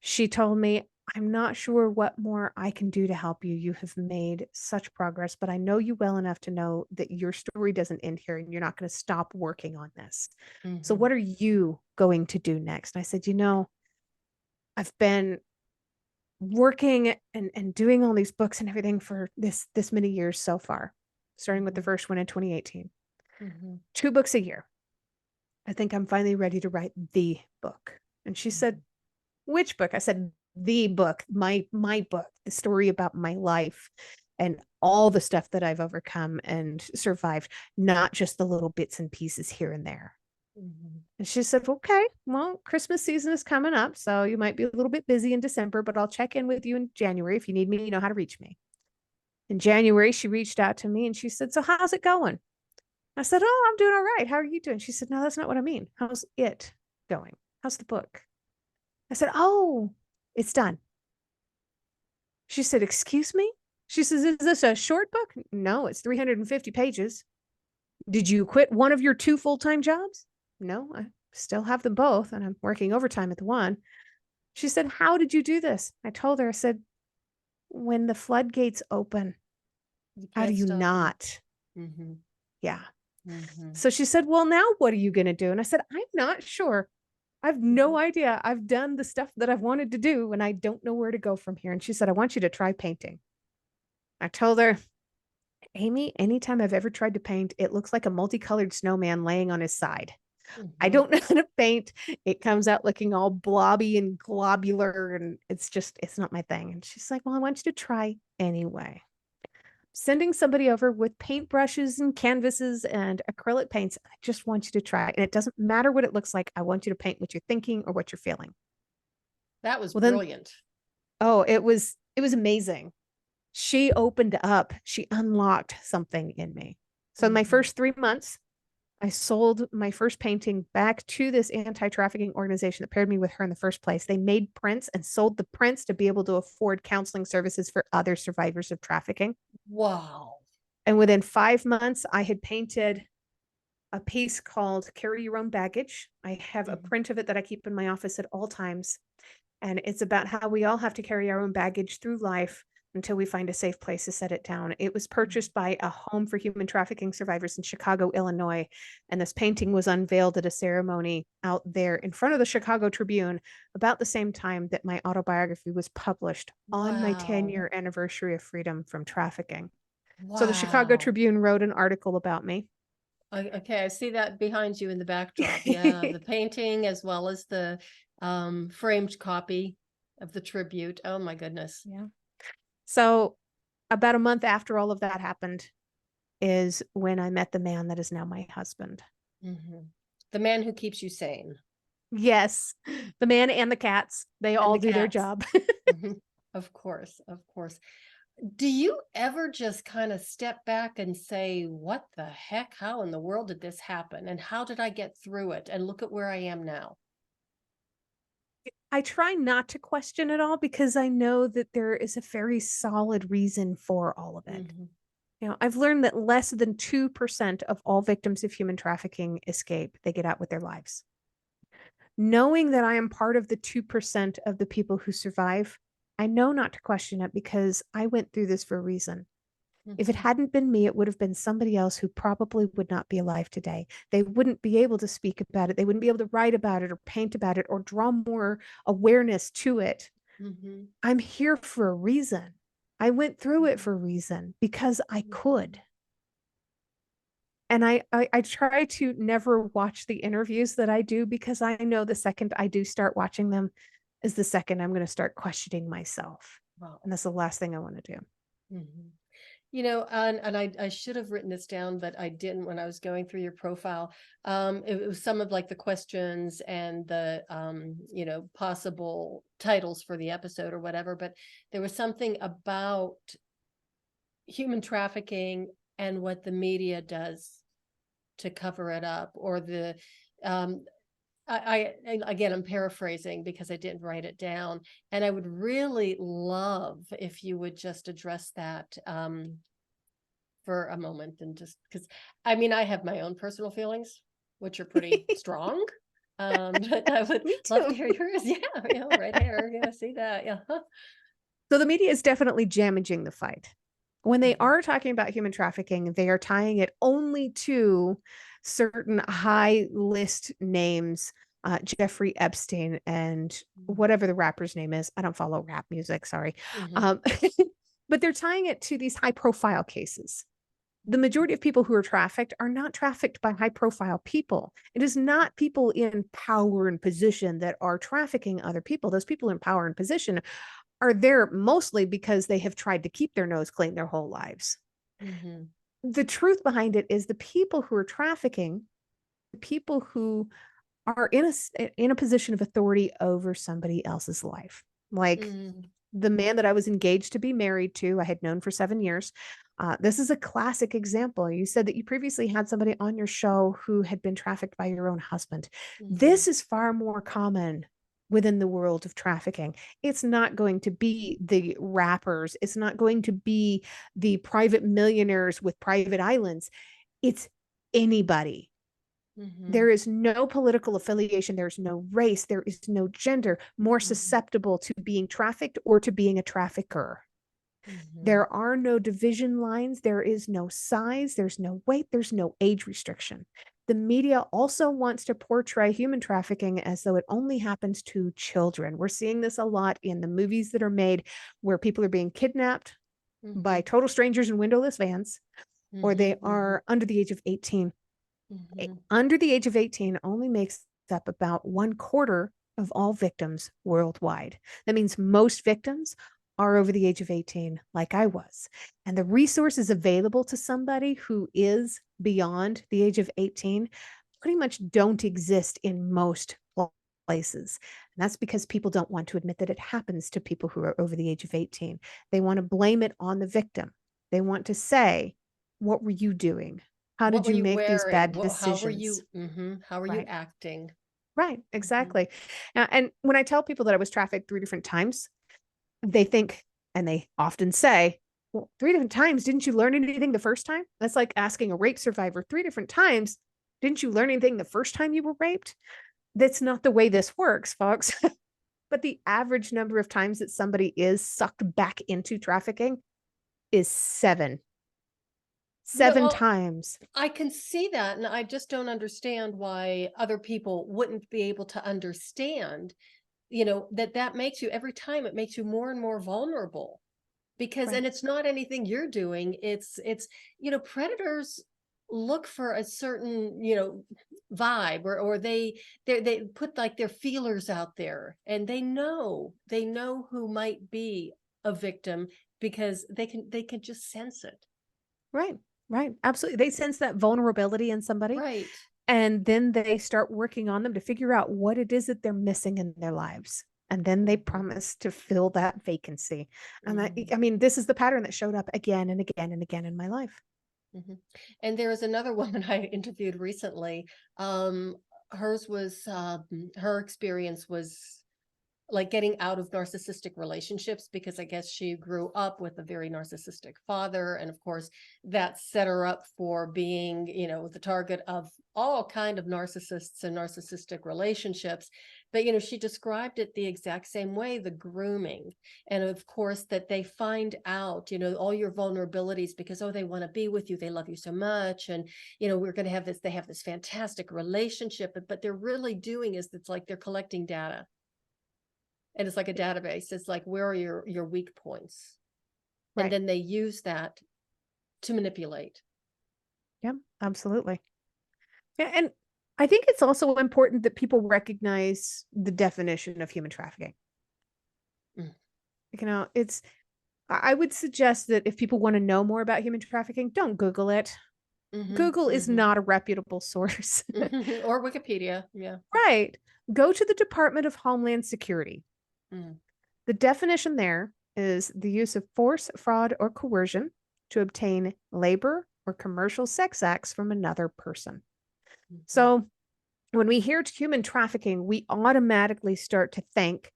she told me, I'm not sure what more I can do to help you. You have made such progress, but I know you well enough to know that your story doesn't end here and you're not going to stop working on this. So Mm-hmm. what are you going to do next? And I said, I've been working and doing all these books and everything for this many years so far, starting with the first one in 2018. Mm-hmm. 2 books a year. I think I'm finally ready to write the book. And she said, which book? I said, the book, my book, the story about my life and all the stuff that I've overcome and survived, not just the little bits and pieces here and there. Mm-hmm. And she said, okay, well, Christmas season is coming up, so you might be a little bit busy in December, but I'll check in with you in January. If you need me, you know how to reach me. In January, she reached out to me and she said, so how's it going? I said, oh, I'm doing all right. How are you doing? She said, no, that's not what I mean. How's it going? How's the book? I said, oh, it's done. She said, excuse me? She says, is this a short book? No, it's 350 pages. Did you quit one of your 2 full-time jobs? No, I still have them both and I'm working overtime at the one. She said, how did you do this? I told her, I said, when the floodgates open, You how do can't you stop them. not? Mm-hmm. Yeah. Mm-hmm. So she said, well, now what are you going to do? And I said, I'm not sure. I have no idea. I've done the stuff that I've wanted to do and I don't know where to go from here. And she said, I want you to try painting. I told her, Amy, anytime I've ever tried to paint, it looks like a multicolored snowman laying on his side. I Mhm. don't know how to paint. It comes out looking all blobby and globular, and it's not my thing. And she's like, well, I want you to try anyway. Sending somebody over with paintbrushes and canvases and acrylic paints. I just want you to try. And it doesn't matter what it looks like. I want you to paint what you're thinking or what you're feeling. That was Well, then, brilliant. oh, it was amazing. She opened up, she unlocked something in me. So in my Mhm. first 3 months, I sold my first painting back to this anti-trafficking organization that paired me with her in the first place. They made prints and sold the prints to be able to afford counseling services for other survivors of trafficking. Wow. And within 5 months, I had painted a piece called Carry Your Own Baggage. I have a Mhm. print of it that I keep in my office at all times. And it's about how we all have to carry our own baggage through life until we find a safe place to set it down. It was purchased by a home for human trafficking survivors in Chicago, Illinois. And this painting was unveiled at a ceremony out there in front of the Chicago Tribune about the same time that my autobiography was published on my Wow. 10-year anniversary of freedom from trafficking. So the Chicago Wow. Tribune wrote an article about me. Okay, I see that behind you in the backdrop. Yeah, the painting as well as the framed copy of the tribute. Oh my goodness. Yeah. So about a month after all of that happened is when I met the man that is now my husband. Mhm. The man who keeps you sane. Yes, the man and the cats, they And all the do their cats. job. Mhm. Of course, of course. Do you ever just kind of step back and say, what the heck? How in the world did this happen? And how did I get through it? And look at where I am now. I try not to question it all because I know that there is a very solid reason for all of it. Mhm. I've learned that less than 2% of all victims of human trafficking escape. They get out with their lives. Knowing that I am part of the 2% of the people who survive, I know not to question it because I went through this for a reason. If it Mhm. hadn't been me, it would have been somebody else who probably would not be alive today. They wouldn't be able to speak about it. They wouldn't be able to write about it or paint about it or draw more awareness to it. Mhm. I'm here for a reason. I went through it Mhm. for a reason because I Mhm. could. And I try to never watch the interviews that I do because I know the second I do start watching them is the second I'm going to start questioning myself. Wow. And that's the last thing I want to do. Mhm. And I should have written this down, but I didn't when I was going through your profile. It was some of like the questions and the possible titles for the episode or whatever, but there was something about human trafficking and what the media does to cover it up, or the um again, I'm paraphrasing because I didn't write it down, and I would really love if you would just address that for a moment, and just because I mean, I have my own personal feelings, which are pretty strong. But I would Me love to too. hear yours. Yeah, right here. Yeah, see that. Yeah. So the media is definitely damaging the fight. When they Mhm. are talking about human trafficking, they are tying it only to certain high list names, Jeffrey Epstein and whatever the rapper's name is. I don't follow rap music, sorry. Mhm. Um, but they're tying it to these high profile cases. The majority of people who are trafficked are not trafficked by high profile people. It is not people in power and position that are trafficking other people. Those people in power and position are there mostly because they have tried to keep their nose clean their whole lives. Mhm. The truth behind it is the people who are trafficking, the people who are in a position of authority over somebody else's life. Like Mhm. the man that I was engaged to be married to, I had known for 7 years. This is a classic example. You said that you previously had somebody on your show who had been trafficked by your own husband. Mhm. This is far more common within the world of trafficking. It's not going to be the rappers, it's not going to be the private millionaires with private islands. It's anybody. Mhm. There is no political affiliation. There's no race. There is no gender more Mhm. susceptible to being trafficked or to being a trafficker. Mhm. There are no division lines. There is no size. There's no weight. There's no age restriction. The media also wants to portray human trafficking as though it only happens to children. We're seeing this a lot in the movies that are made where people are being kidnapped by Mhm, total strangers in windowless vans, or they mhm, mhm, are under the age of 18. mhm. Under the age of 18 only makes up about 1/4 of all victims worldwide. That means most victims are over the age of 18, like I was. And the resources available to somebody who is beyond the age of 18 pretty much don't exist in most places. And that's because people don't want to admit that it happens to people who are over the age of 18. They want to blame it on the victim. They want to say, what were you doing? How What did were you you make these wearing? bad What, how were decisions? you, how were you Right. acting? Right. Mhm, Exactly. And when I tell people that I was trafficked 3 different times, they think, and they often say, well, 3 different times, didn't you learn anything the first time? That's like asking a rape survivor 3 different times. Didn't you learn anything the first time you were raped? That's not the way this works, folks. But the average number of times that somebody is sucked back into trafficking is seven. Yeah, Seven well, times. I can see that, and I just don't understand why other people wouldn't be able to understand, that that makes you every time it makes you more and more vulnerable because Right. and it's not anything you're doing. It's predators look for a certain, vibe or they put like their feelers out there and they know who might be a victim because they can just sense it. Right. Right. Absolutely. They sense that vulnerability in somebody. Right. And then they start working on them to figure out what it is that they're missing in their lives. And then they Mhm, promise to fill that vacancy. And mhm. I mean, this is the pattern that showed up again and again and again in my life. Mhm. And there was another woman I interviewed recently. Um, hers was her experience was like getting out of narcissistic relationships because I guess she grew up with a very narcissistic father, and of course that set her up for being, the target of all kind of narcissists and narcissistic relationships. But she described it the exact same way, the grooming, and of course that they find out, all your vulnerabilities because they want to be with you, they love you so much, and we're going to have this, they have this fantastic relationship, but they're really doing is it's like they're collecting data, and it's like a database. It's like, where are your weak points? And Right. then they use that to manipulate. Yeah, absolutely. Yeah. And I think it's also important that people recognize the definition of human trafficking. Mm. It's, I would suggest that if people want to know more about human trafficking, don't Google it. Mhm, Google is mhm, not a reputable source. mhm. Or Wikipedia, yeah. Right. Go to the Department of Homeland Security. Mm, The definition there is the use of force, fraud, or coercion to obtain labor or commercial sex acts from another person. mhm, So when we hear human trafficking, we automatically start to think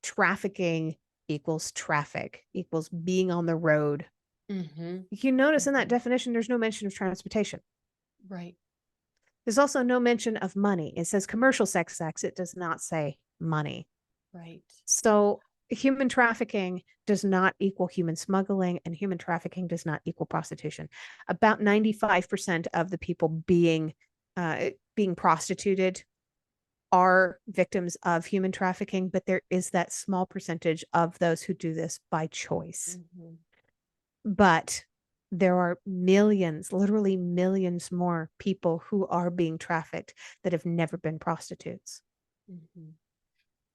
trafficking equals traffic, equals being on the road. mhm, You notice in that mhm. definition, there's no mention of transportation. Right, There's also no mention of money. It says commercial sex acts. It does not say money. right. So human trafficking does not equal human smuggling, and human trafficking does not equal prostitution. About 95% of the people being prostituted are victims of human trafficking, but there is that small percentage of those who do this by choice. Mhm, But there are millions, literally millions more people who are being trafficked that have never been prostitutes. mhm.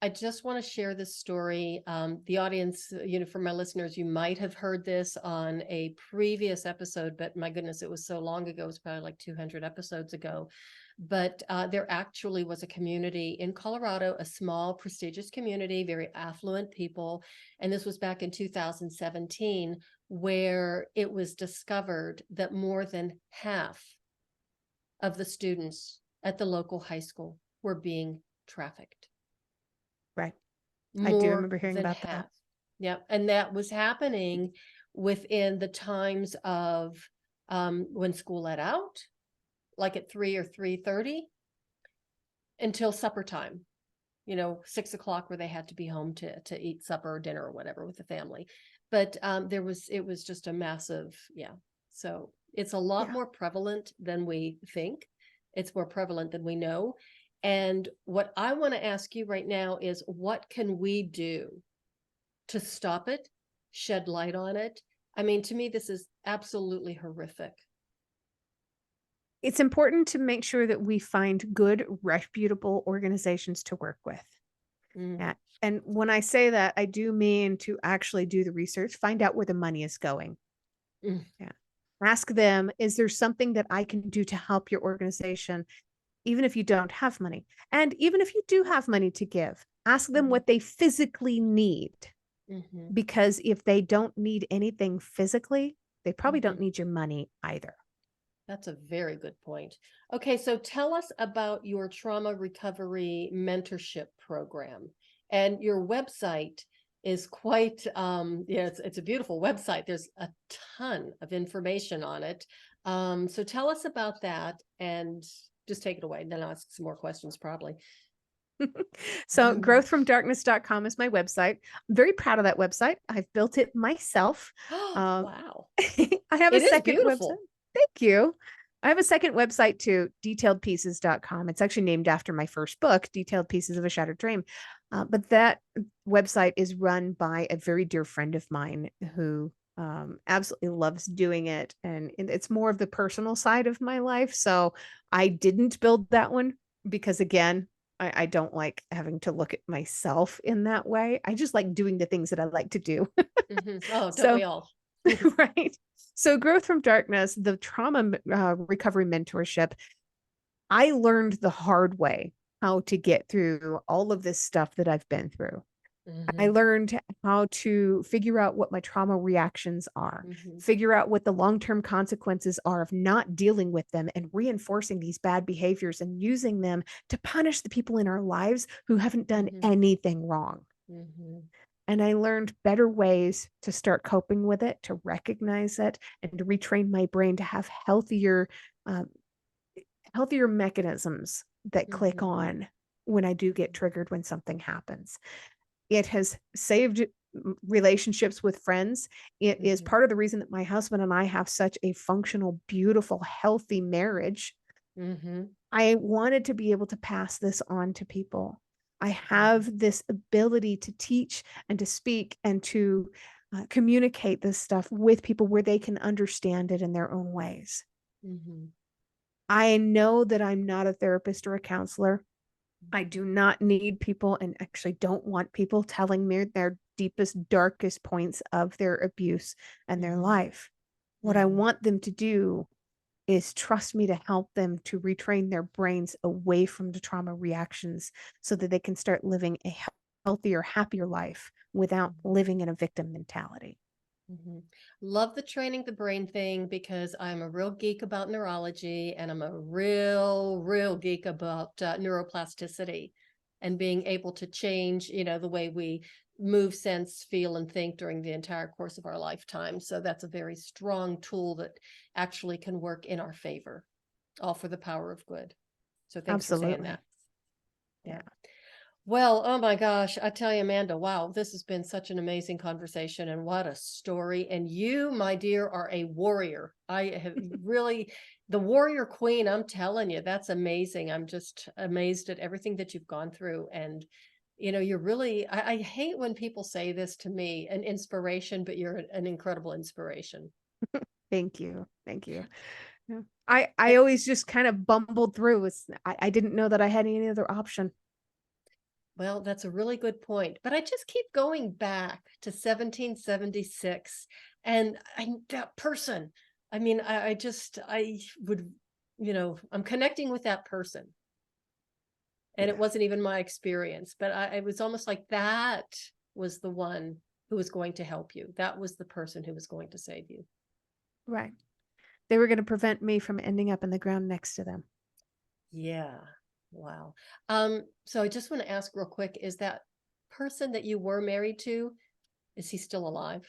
I just want to share this story. The audience, for my listeners, you might have heard this on a previous episode, but my goodness, it was so long ago. It was probably like 200 episodes ago. But there actually was a community in Colorado, a small, prestigious community, very affluent people. And this was back in 2017, where it was discovered that more than half of the students at the local high school were being trafficked. Right. I do More remember hearing than about that. half. Yep, and that was happening within the times of, when school let out, like at 3 or 3:30 until supper time, 6 o'clock where they had to be home to eat supper or dinner or whatever with the family. But, it was just a massive, yeah. So, it's a lot Yeah. more prevalent than we think. It's more prevalent than we know. And what I want to ask you right now is, what can we do to stop it, shed light on it? I mean, to me, this is absolutely horrific. It's important to make sure that we find good, reputable organizations to work with. Mm, Yeah. And when I say that, I do mean to actually do the research, find out where the money is going. mm, Yeah. Ask them, is there something that I can do to help your organization, even if you don't have money? And even if you do have money to give, ask them mhm, what they physically need. mhm, Because if they don't need anything physically, they probably don't mhm. need your money either. That's a very good point. Okay, so tell us about your trauma recovery mentorship program. And your website is quite, yeah, it's a beautiful website. There's a ton of information on it. So tell us about that and just take it away. Then I'll ask some more questions probably. So growthfromdarkness.com is my website. I'm very proud of that website. I've built it myself. Oh, Um, wow. I have a It is second website. beautiful. Thank you. I have a second website too, detailedpieces.com. It's actually named after my first book, Detailed Pieces of a Shattered Dream. But that website is run by a very dear friend of mine who absolutely loves doing it. And it's more of the personal side of my life. So I didn't build that one because, again, I don't like having to look at myself in that way. I just like doing the things that I like to do. Oh, don't So we all? right. So, Growth from Darkness, the trauma recovery mentorship, I learned the hard way how to get through all of this stuff that I've been through. I Hmm. learned how to figure out what my trauma reactions are, Hmm. figure out what the long term consequences are of not dealing with them and reinforcing these bad behaviors and using them to punish the people in our lives who haven't done Hmm. anything wrong. Hmm. And I learned better ways to start coping with it, to recognize it, and to retrain my brain to have um, healthier mechanisms that click Hmm. on when I do get triggered when something happens. It has saved relationships with friends. It is Hmm. part of the reason that my husband and I have such a functional, beautiful, healthy marriage. Hmm. I wanted to be able to pass this on to people. I Hmm. have this ability to teach and to speak and to communicate this stuff with people where they can understand it in their own ways. Hmm. I know that I'm not a therapist or a counselor. I do not need people and actually don't want people telling me their deepest, darkest points of their abuse and their Hmm. life. What I Hmm. want them to do is trust me to help them to retrain their brains away from the trauma reactions so that they can start living a healthier, happier life without living in a victim mentality. Hmm. Love the training the brain thing because I'm a real geek about neurology and I'm a real geek about neuroplasticity and being able to change, the way we move, sense, feel, and think during the entire course of our lifetime. So that's a very strong tool that actually can work in our favor, all for the power of good. So thanks for saying that. Absolutely. Yeah. Yeah. Well, oh my gosh, I tell you, Amanda, wow, this has been such an amazing conversation and what a story. And you, my dear, are a warrior. I have really, the warrior queen, I'm telling you, that's amazing. I'm just amazed at everything that you've gone through. And, you're really, I hate when people say this to me, an inspiration, but you're an incredible inspiration. Thank you. Thank you. Yeah. I always just kind of bumbled through. I didn't know that I had any other option. Well, that's a really good point. But I just keep going back to 1776 and that person. I mean, I would, I'm connecting with that person. And it Yeah. wasn't even my experience, but it was almost like that was the one who was going to help you. That was the person who was going to save you. Right. They were going to prevent me from ending up in the ground next to them. Yeah. Wow. So I just want to ask real quick, is that person that you were married to, is he still alive?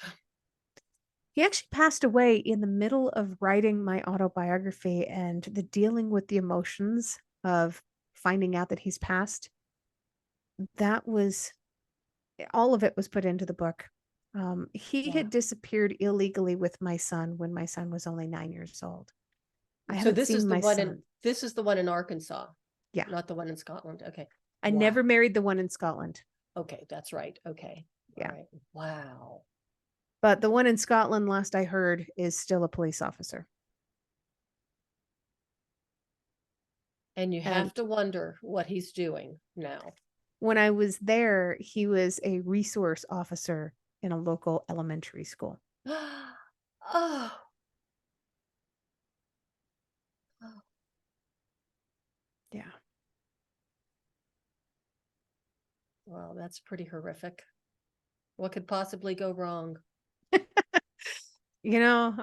He actually passed away in the middle of writing my autobiography and the dealing with the emotions of finding out that he's passed. That was all of it was put into the book. He Wow. had disappeared illegally with my son when my son was only 9 years old. I So haven't this is seen the my one in son. this is the one in Arkansas. Yeah. Not the one in Scotland. Okay. I Wow. never married the one in Scotland. Okay, that's right. Okay. Yeah. All right. Wow. But the one in Scotland, last I heard, is still a police officer. And you And have to wonder what he's doing now. when I was there, he was a resource officer in a local elementary school. Oh. Yeah. Well, that's pretty horrific. What could possibly go wrong? You know,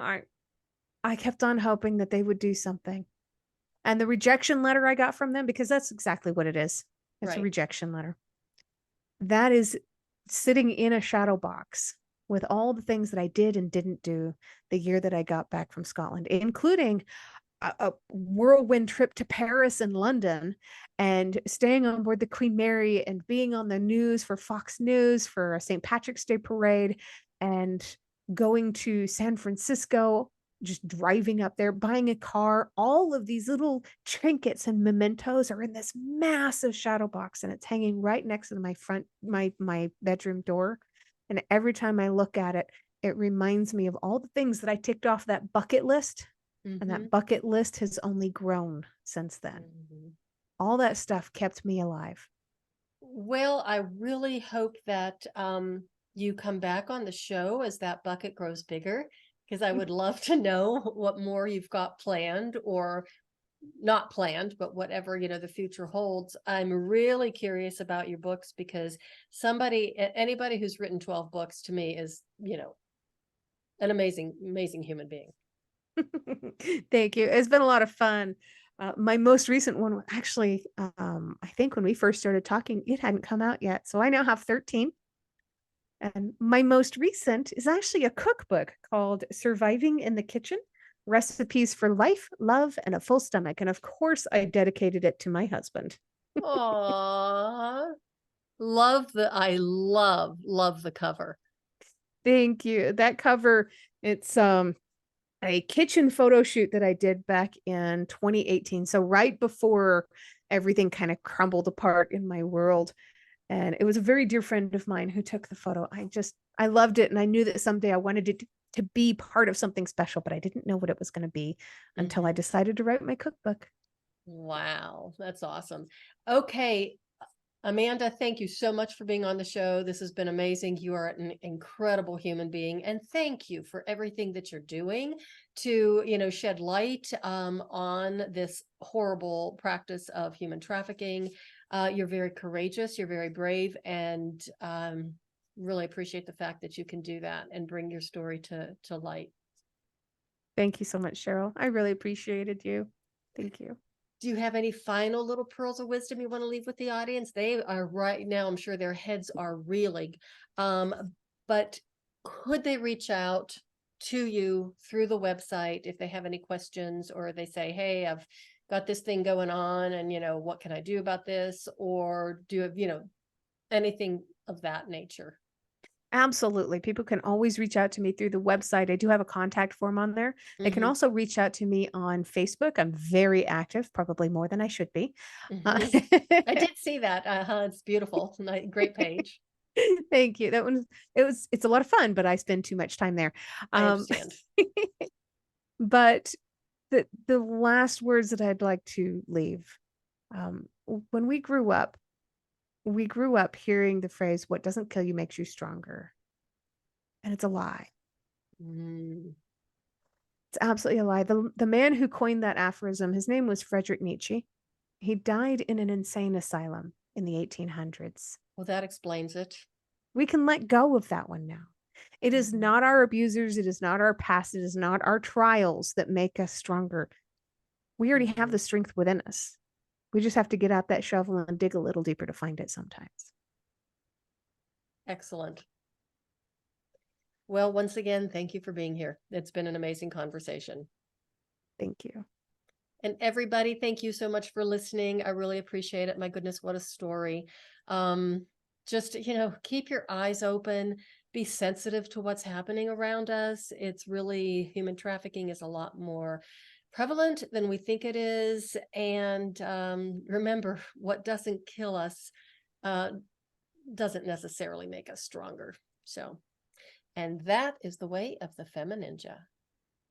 I kept on hoping that they would do something. And the rejection letter I got from them, because that's exactly what it is. It's a Right. rejection letter. That is sitting in a shadow box with all the things that I did and didn't do the year that I got back from Scotland, including a whirlwind trip to Paris and London and staying on board the Queen Mary and being on the news for Fox News for a St. Patrick's Day parade and going to San Francisco, just driving up there, buying a car. All of these little trinkets and mementos are in this massive shadow box and it's hanging right next to my bedroom door. And every time I look at it, it reminds me of all the things that I ticked off that bucket list. And that bucket list has only grown since then. All that stuff kept me alive. Well, I really hope that you come back on the show as that bucket grows bigger, because I would love to know what more you've got planned or not planned, but whatever, the future holds. I'm really curious about your books because anybody who's written 12 books to me is, an amazing, amazing human being. Thank you. It's been a lot of fun. My most recent one actually, I think when we first started talking, it hadn't come out yet. So I now have 13. And my most recent is actually a cookbook called Surviving in the Kitchen: Recipes for Life, Love, and a Full Stomach. And of course, I dedicated it to my husband. Aww. I love the cover. Thank you. That cover, it's a kitchen photo shoot that I did back in 2018. So right before everything kind of crumbled apart in my world. And it was a very dear friend of mine who took the photo. I loved it. And I knew that someday I wanted it to be part of something special, but I didn't know what it was going to be until I decided to write my cookbook. Wow, that's awesome. Okay, Amanda, thank you so much for being on the show. This has been amazing. You are an incredible human being, and thank you for everything that you're doing to, shed light on this horrible practice of human trafficking. You're very courageous, you're very brave, and really appreciate the fact that you can do that and bring your story to light. Thank you so much, Cheryl. I really appreciated you. Thank you. Do you have any final little pearls of wisdom you want to leave with the audience? They are right now, I'm sure their heads are reeling. But could they reach out to you through the website if they have any questions, or they say, hey, I've got this thing going on and, what can I do about this? Or do you have, anything of that nature? Absolutely. People can always reach out to me through the website. I do have a contact form on there. They can also reach out to me on Facebook. I'm very active, probably more than I should be. I did see that. It's beautiful. Great page. Thank you. It's a lot of fun, but I spend too much time there. I understand. But the last words that I'd like to leave, when we grew up hearing the phrase, what doesn't kill you makes you stronger. And it's a lie. It's absolutely a lie. The man who coined that aphorism, his name was Friedrich Nietzsche. He died in an insane asylum in the 1800s. Well, that explains it. We can let go of that one now. It is not our abusers. It is not our past. It is not our trials that make us stronger. We already have the strength within us. We just have to get out that shovel and dig a little deeper to find it sometimes. Excellent. Well, once again, thank you for being here. It's been an amazing conversation. Thank you. And everybody, thank you so much for listening. I really appreciate it. My goodness, what a story. Just, keep your eyes open, be sensitive to what's happening around us. It's really, human trafficking is a lot more prevalent than we think it is. And remember, what doesn't kill us doesn't necessarily make us stronger. So, and that is the way of the FemiNinja.